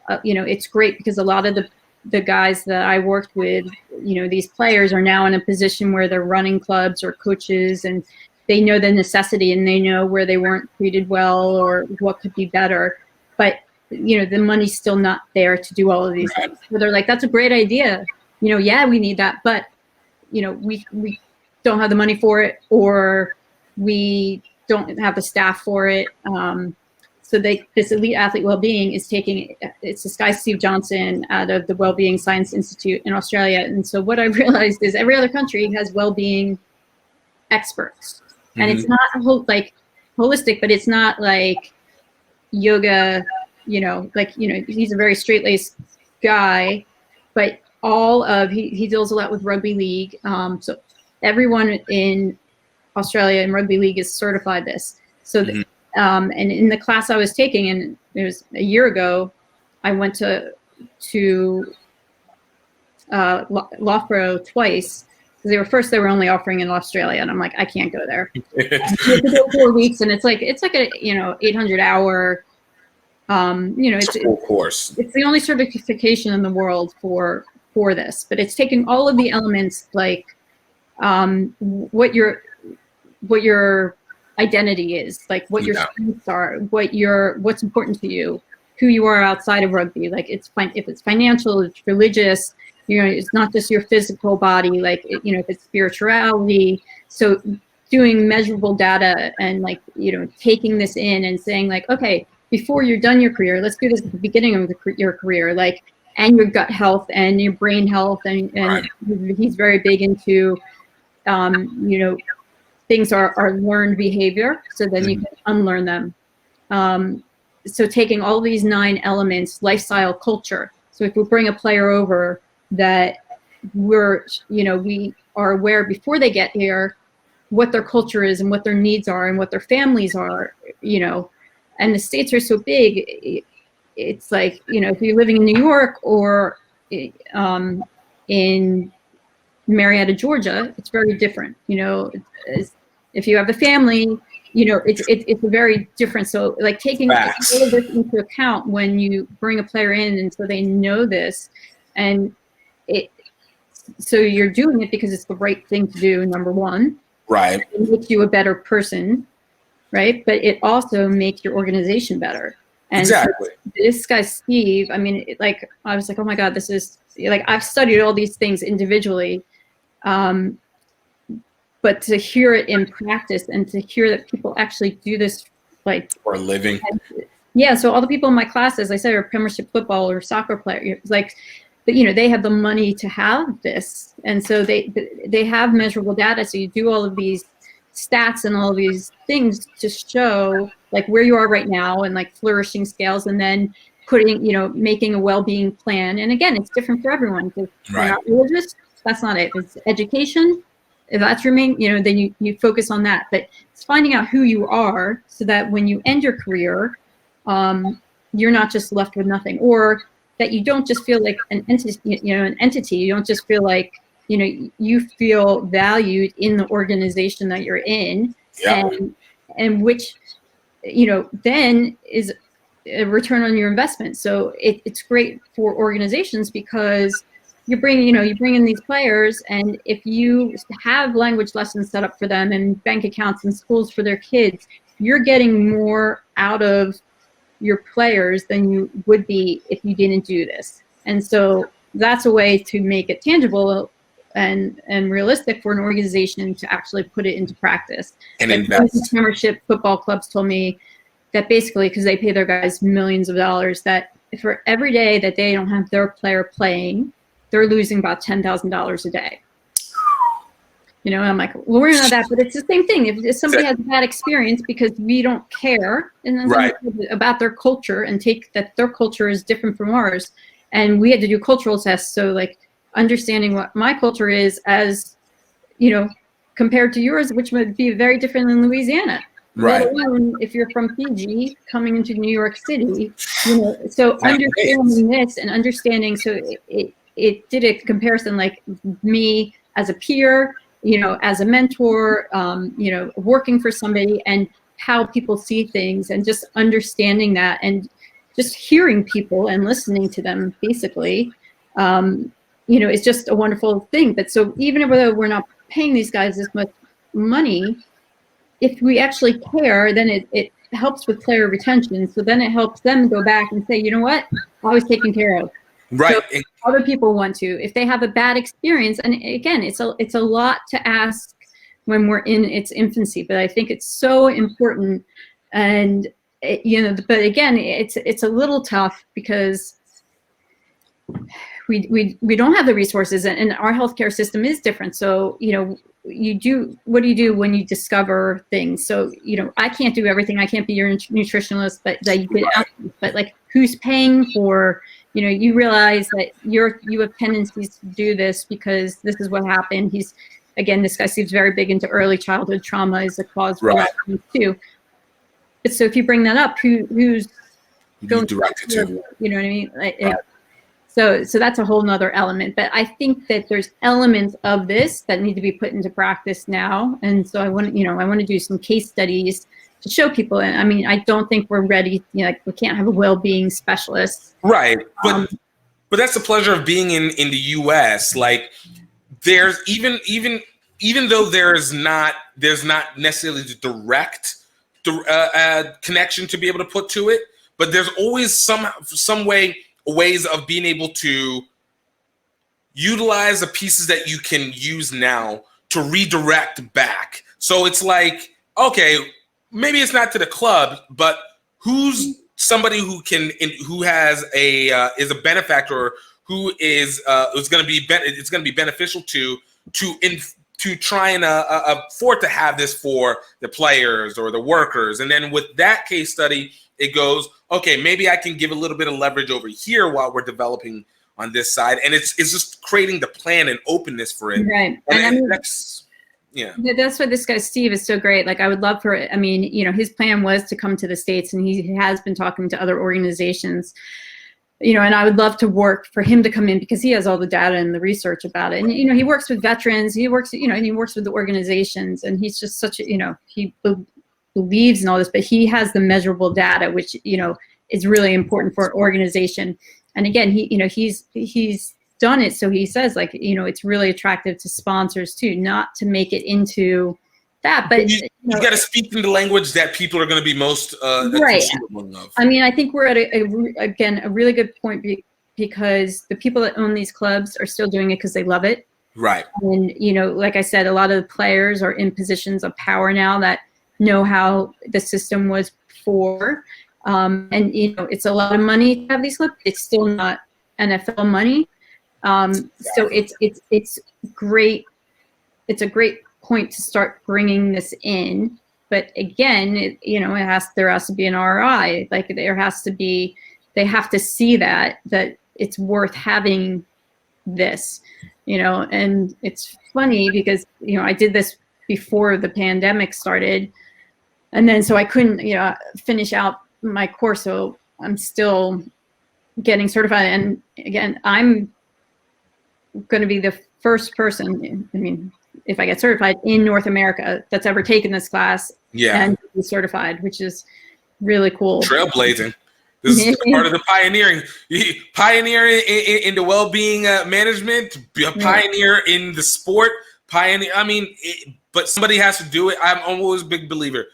it's great because a lot of the guys that I worked with, these players are now in a position where they're running clubs or coaches, and they know the necessity, and they know where they weren't treated well or what could be better. But the money's still not there to do all of these things. So they're like, that's a great idea. Yeah, we need that, but we don't have the money for it, or we don't have the staff for it. So this elite athlete well-being is it's this guy, Steve Johnson, out of the Wellbeing Science Institute in Australia. And so what I've realized is every other country has well-being experts. Mm-hmm. And it's not holistic, but it's not like yoga, he's a very straight-laced guy, but he deals a lot with rugby league. So everyone in Australia in rugby league is certified this. So and in the class I was taking, and it was a year ago, I went to Loughborough twice, because they were only offering in Australia, and I'm like, I can't go there. You have to go 4 weeks, and it's like a 800-hour it's a full course. It's the only certification in the world for this, but it's taking all of the elements, like what your identity is, like what your strengths are, what's important to you, who you are outside of rugby. Like if it's financial, it's religious, it's not just your physical body, like if it's spirituality. So doing measurable data and taking this in and saying, like, okay, before you're done your career, let's do this at the beginning of your career. Like, and your gut health and your brain health, and he's very big into things are learned behavior, so then you can unlearn them. So taking all these 9 elements, lifestyle, culture. So if we bring a player over that we are aware before they get here what their culture is and what their needs are and what their families are, and the states are so big, it's like, if you're living in New York or in Marietta, Georgia, it's very different. If you have a family, it's a very different. So like taking all of this into account when you bring a player in, and so they know this, and so you're doing it because it's the right thing to do, number one. Right. It makes you a better person, right? But it also makes your organization better. And exactly. So this guy, Steve, I mean, I was like, oh my God, this is, I've studied all these things individually, but to hear it in practice and to hear that people actually do this, for a living. Yeah, so all the people in my class, as I said, are Premiership football or soccer players, but they have the money to have this, and so they have measurable data. So you do all of these stats and all of these things to show where you are right now and flourishing scales, and then making a well-being plan. And again, it's different for everyone. If you're not religious, that's not it. It's education. If that's your main, then you focus on that. But it's finding out who you are so that when you end your career, you're not just left with nothing, or that you don't just feel like an entity. You don't just feel like, you feel valued in the organization that you're in, and which, then is a return on your investment. So it's great for organizations because you bring in these players, and if you have language lessons set up for them and bank accounts and schools for their kids, you're getting more out of your players than you would be if you didn't do this. And so that's a way to make it tangible and realistic for an organization to actually put it into practice. And invest. Premiership football clubs told me that basically, because they pay their guys millions of dollars, that for every day that they don't have their player playing, they're losing about $10,000 a day. And I'm like, well, we're not that, but it's the same thing. If somebody has a bad experience because we don't care about their culture and take that their culture is different from ours, and we had to do cultural tests, so understanding what my culture is as, compared to yours, which would be very different in Louisiana. Right. Let alone if you're from Fiji coming into New York City, so understanding this and understanding, so it did a comparison me as a peer, as a mentor, working for somebody, and how people see things, and just understanding that, and just hearing people and listening to them, basically, it's just a wonderful thing. But so even though we're not paying these guys this much money, if we actually care, then it helps with player retention. So then it helps them go back and say, you know what, I was taken care of. Right. So other people want to, if they have a bad experience, and again, it's a lot to ask when we're in its infancy, but I think it's so important. And but again, it's a little tough because we don't have the resources, and our healthcare system is different. So what do you do when you discover things? So I can't do everything. I can't be your nutritionist, but that you could ask, but who's paying for? You realize that you have tendencies to do this because this is what happened. This guy seems very big into early childhood trauma as a cause for that too. But so if you bring that up, who's going to direct it to? You know what I mean? So that's a whole nother element. But I think that there's elements of this that need to be put into practice now. And so I want to do some case studies to show people. And I mean, I don't think we're ready. We can't have a well-being specialist. Right. But that's the pleasure of being in the US. There's even though there's not necessarily the direct connection to be able to put to it, but there's always some ways of being able to utilize the pieces that you can use now to redirect back. So it's okay, maybe it's not to the club, but who's somebody who has is a benefactor who is going to be it's going to be beneficial to try and afford to have this for the players or the workers. And then with that case study, it goes, okay, maybe I can give a little bit of leverage over here while we're developing on this side. And it's just creating the plan and openness for it. Right. And I mean, that's why this guy Steve is so great. Like, I would love for, I mean, you know, his plan was to come to the States, and he has been talking to other organizations, you know, and I would love to work for him to come in because he has all the data and the research about it. And, you know, he works with veterans, he works, you know, and he works with the organizations, and he's just such a, you know, he believes in all this, but he has the measurable data, which, you know, is really important for an organization. And again, he, you know, he's done it. So he says, like, you know, it's really attractive to sponsors too, not to make it into that, but you got to speak in the language that people are going to be most right. of. I mean, I think we're at a really good point because the people that own these clubs are still doing it because they love it. Right. And, you know, like I said, a lot of the players are in positions of power now that know how the system was before. And, you know, it's a lot of money to have these clubs. It's still not NFL money. So it's great. It's a great point to start bringing this in. But again, you know, there has to be an ROI. Like, there has to be, they have to see that it's worth having this, you know. And it's funny because, you know, I did this before the pandemic started, and then so I couldn't, you know, finish out my course. So I'm still getting certified. And again, I'm going to be the first person, I mean, if I get certified in North America, that's ever taken this class and be certified, which is really cool. Trailblazing. This is part of the pioneering. Pioneer in the well-being management, pioneer in the sport, pioneer. I mean, but somebody has to do it. I'm always a big believer.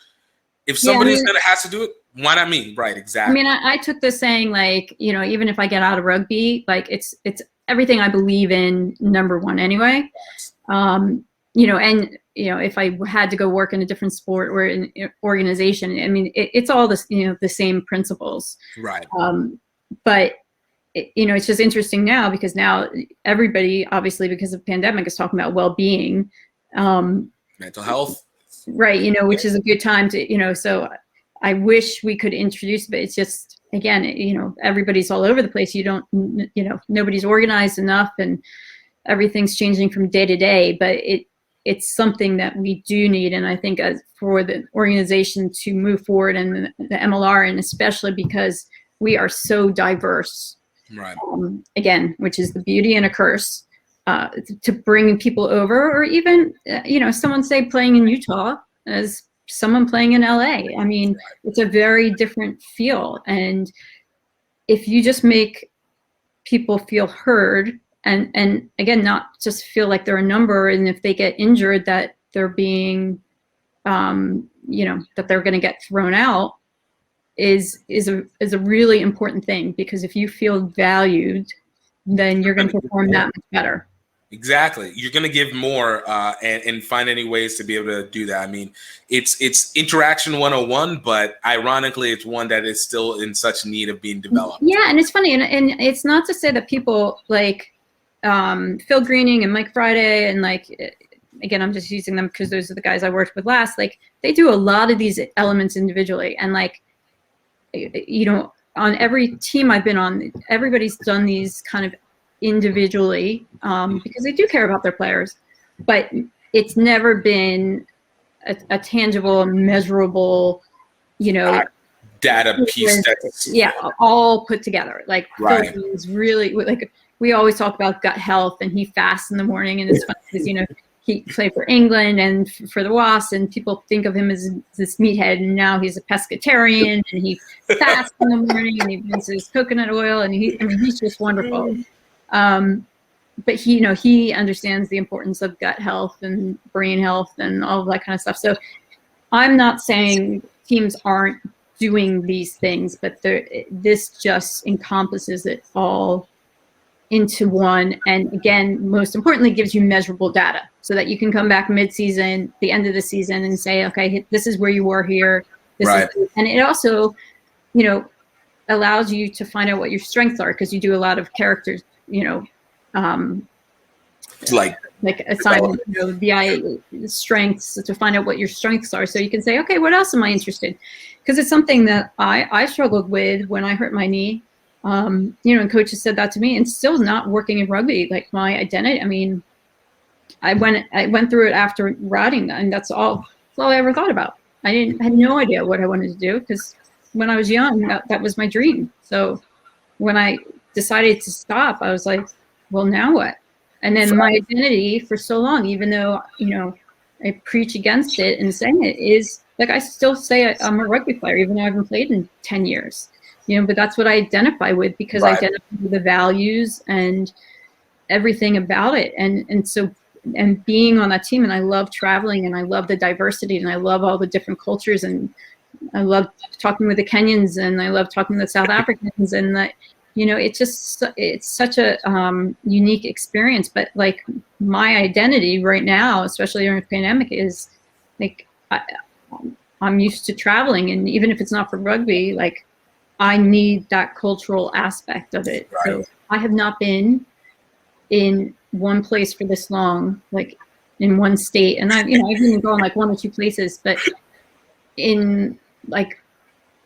If somebody's has to do it, why not me? Right, exactly. I mean, I took this saying, like, you know, even if I get out of rugby, like, it's everything I believe in, number one anyway. You know, and, you know, if I had to go work in a different sport or an organization, I mean, it's all this, you know, the same principles. Right. But, you know, it's just interesting now because now everybody, obviously, because of the pandemic, is talking about well-being. Mental health. Right. You know, which is a good time to, you know, so I wish we could introduce, but it's just, again, you know, everybody's all over the place. You don't, you know, nobody's organized enough, and everything's changing from day to day, but it's something that we do need. And I think for the organization to move forward, and the MLR, and especially because we are so diverse, right? Again, which is the beauty and a curse, to bring people over, or even, you know, someone say playing in Utah as someone playing in LA. I mean, it's a very different feel. And if you just make people feel heard, and again, not just feel like they're a number, and if they get injured, that they're being, you know, that they're going to get thrown out, is a really important thing. Because if you feel valued, then you're going to perform that much better. Exactly. You're going to give more and find any ways to be able to do that. I mean, it's interaction 101, but ironically, it's one that is still in such need of being developed. Yeah, and it's funny, and it's not to say that people like Phil Greening and Mike Friday, and like, again, I'm just using them because those are the guys I worked with last. Like, they do a lot of these elements individually, and like, you know, on every team I've been on, everybody's done these kind of individually because they do care about their players, but it's never been a tangible, measurable, you know, data piece that's all put together. Like, right. Phil is really, like, we always talk about gut health, and he fasts in the morning, and it's funny because, you know, he played for England and for the Wasps, and people think of him as this meathead, and now he's a pescatarian, and he fasts in the morning, and he drinks his coconut oil, and he's just wonderful. But he, you know, he understands the importance of gut health and brain health and all of that kind of stuff. So I'm not saying teams aren't doing these things, but this just encompasses it all into one. And again, most importantly, gives you measurable data so that you can come back mid-season, the end of the season, and say, okay, this is where you were here. And it also, you know, allows you to find out what your strengths are, because you do a lot of character like assign the strengths to find out what your strengths are, so you can say, okay, what else am I interested? Because it's something that I struggled with when I hurt my knee. And coaches said that to me, and still not working in rugby, like my identity. I mean, I went through it after riding, and that's all I ever thought about. I had no idea what I wanted to do, because when I was young, that was my dream. So when I decided to stop, I was like, well, now what? And then my identity for so long, even though, I preach against it and saying it, is like, I still say I'm a rugby player, even though I haven't played in 10 years, but that's what I identify with, because I identify with the values and everything about it. And being on that team, and I love traveling, and I love the diversity, and I love all the different cultures, and I love talking with the Kenyans, and I love talking with the South Africans, and that, it's such a unique experience. But like, my identity right now, especially during the pandemic, is like, I'm used to traveling, and even if it's not for rugby, like, I need that cultural aspect of it. So I have not been in one place for this long, like in one state, and I've even gone like 1 or 2 places, but in like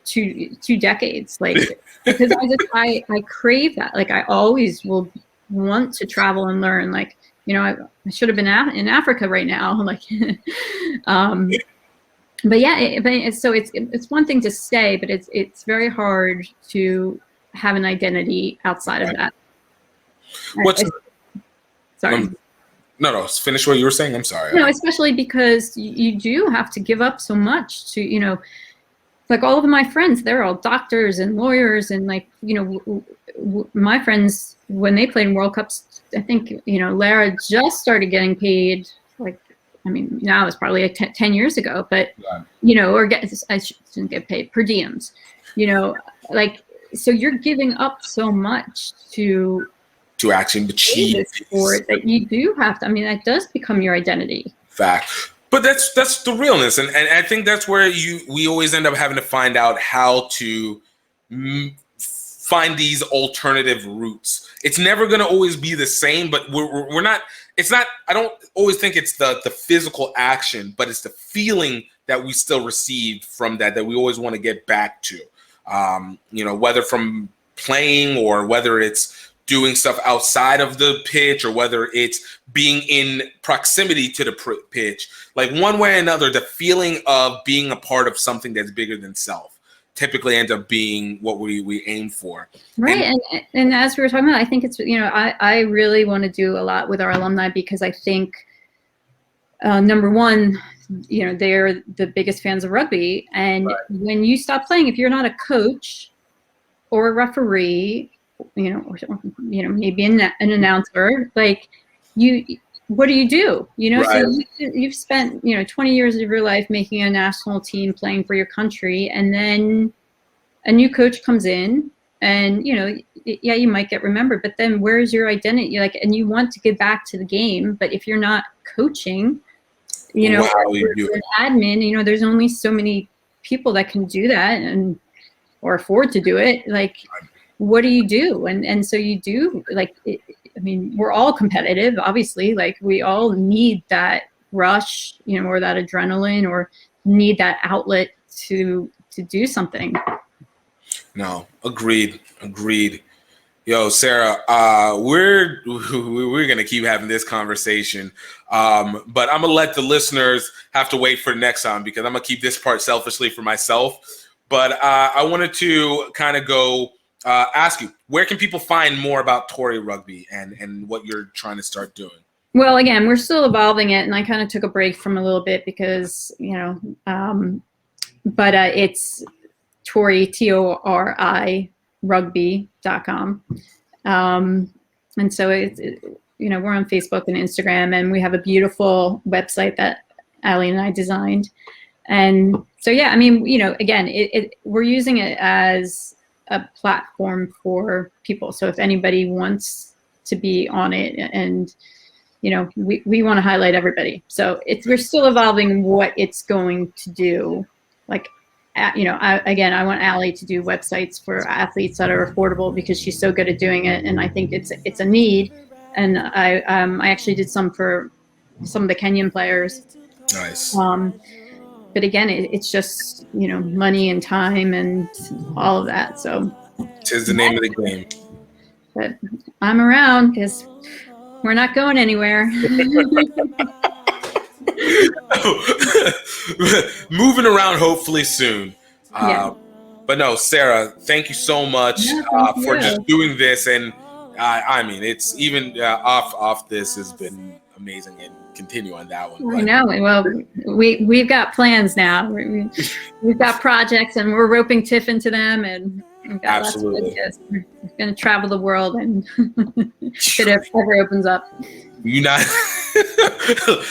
two decades, like, because I crave that. Like, I always will want to travel and learn. Like, I should have been in Africa right now, like, but yeah, so it's one thing to say, but it's very hard to have an identity outside of that. Sorry. No, finish what you were saying. I'm sorry. No, especially because you do have to give up so much to, like, all of my friends, they're all doctors and lawyers, and like, my friends, when they played in World Cups, I think, Lara just started getting paid, like, I mean, now it's probably like 10 years ago, but, I shouldn't get paid, per diems, like, so you're giving up so much to actually achieve sport that you do have to. I mean, that does become your identity. Fact. But that's the realness, and I think that's where we always end up having to find out how to find these alternative routes. It's never going to always be the same, but we're not. It's not. I don't always think it's the physical action, but it's the feeling that we still receive from that we always want to get back to. Whether from playing, or whether it's doing stuff outside of the pitch, or whether it's being in proximity to the pitch. Like, one way or another, the feeling of being a part of something that's bigger than self typically ends up being what we aim for. Right, and as we were talking about, I think it's, I really want to do a lot with our alumni, because I think, number one, they're the biggest fans of rugby, and when you stop playing, if you're not a coach or a referee, maybe an announcer, like, what do you do? So you've spent 20 years of your life making a national team, playing for your country, and then a new coach comes in, and you might get remembered, but then where's your identity? And you want to get back to the game, but if you're not coaching, you're an admin, there's only so many people that can do that or afford to do it. Like, what do you do? And so you do, like, I mean, we're all competitive, obviously. Like, we all need that rush, or that adrenaline, or need that outlet to do something. No, agreed. Yo, Sarah, we're gonna keep having this conversation, but I'm gonna let the listeners have to wait for next time, because I'm gonna keep this part selfishly for myself. But I wanted to kind of go. Ask you, where can people find more about TORI Rugby and what you're trying to start doing? Well, again, we're still evolving it, and I kind of took a break from a little bit because, but it's TORI, TORI, rugby.com. And so it's, we're on Facebook and Instagram, and we have a beautiful website that Ali and I designed. And so, yeah, I mean, again, we're using it as a platform for people. So if anybody wants to be on it, and we want to highlight everybody. So we're still evolving what it's going to do, like, I want Allie to do websites for athletes that are affordable because she's so good at doing it, and I think it's a need. And I actually did some for some of the Kenyan players. Nice. But again, it's just money and time and all of that. So, 'tis the name of the game. But I'm around because we're not going anywhere. Moving around hopefully soon. Yeah. But no, Sarah, thank you so much for just doing this. And I mean, it's even off this has been amazing, and continue on that one. I know. Well, we've got plans now. We've got projects, and we're roping Tiff into them, and we've got absolutely. Lots of ideas. We're going to travel the world, and if it ever opens up. You not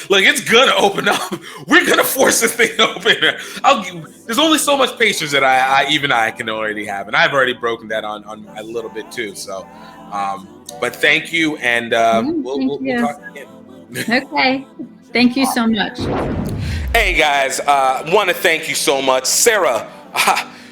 like it's gonna open up. We're gonna force this thing open. There's only so much patience that I can already have, and I've already broken that on a little bit too. So, but thank you, and we'll talk again. Okay, thank you so much. Hey guys, want to thank you so much, Sarah.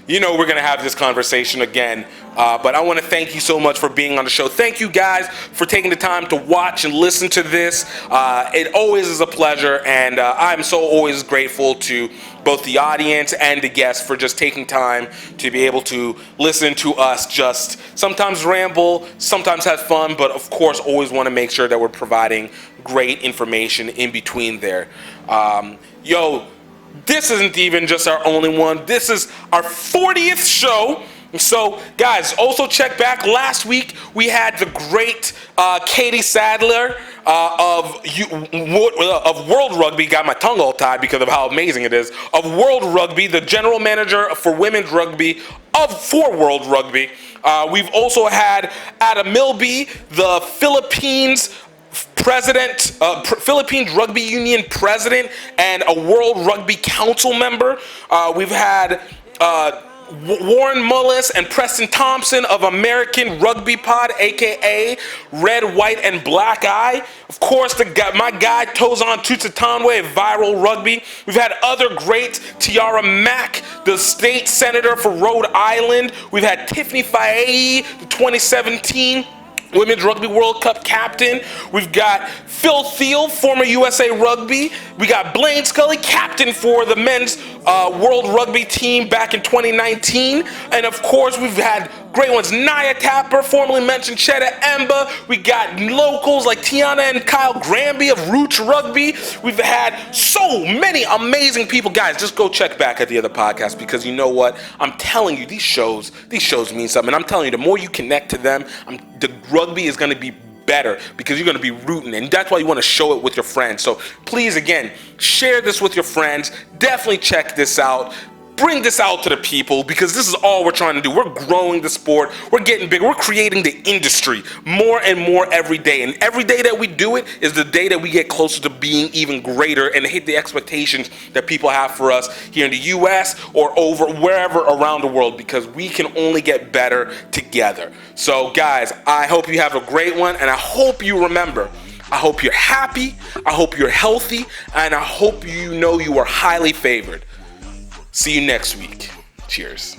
We're going to have this conversation again, but I want to thank you so much for being on the show. Thank you guys for taking the time to watch and listen to this. It always is a pleasure, and I'm so always grateful to both the audience and the guests for just taking time to be able to listen to us just sometimes ramble, sometimes have fun, but of course always want to make sure that we're providing great information in between there. This isn't even just our only one. This is our 40th show. So, guys, also check back. Last week, we had the great Katie Sadler of World Rugby. Got my tongue all tied because of how amazing it is. Of World Rugby, the general manager for women's rugby for World Rugby. We've also had Adam Milby, the Philippines president, Philippines Rugby Union president, and a World Rugby Council member. We've had Warren Mullis and Preston Thompson of American Rugby Pod, aka Red, White, and Black Eye. Of course, my guy Tozan Tutsatanwe of Viral Rugby. We've had other great Tiara Mack, the state senator for Rhode Island. We've had Tiffany Faye, the 2017 Women's Rugby World Cup captain. We've got Phil Thiel, former USA Rugby. We got Blaine Scully, captain for the men's World Rugby team back in 2019. And of course, we've had great ones. Naya Tapper, formerly mentioned Chetta Emba. We got locals like Tiana and Kyle Granby of Roots Rugby. We've had so many amazing people. Guys, just go check back at the other podcasts, because you know what? I'm telling you, these shows mean something. And I'm telling you, the more you connect to them, the rugby is going to be better, because you're going to be rooting, and that's why you want to show it with your friends. So please, again, share this with your friends. Definitely check this out. Bring this out to the people, because this is all we're trying to do. We're growing the sport. We're getting bigger. We're creating the industry more and more every day. And every day that we do it is the day that we get closer to being even greater and hit the expectations that people have for us here in the US or over wherever around the world, because we can only get better together. So guys, I hope you have a great one, and I hope you remember, I hope you're happy, I hope you're healthy, and I hope you know you are highly favored. See you next week. Cheers.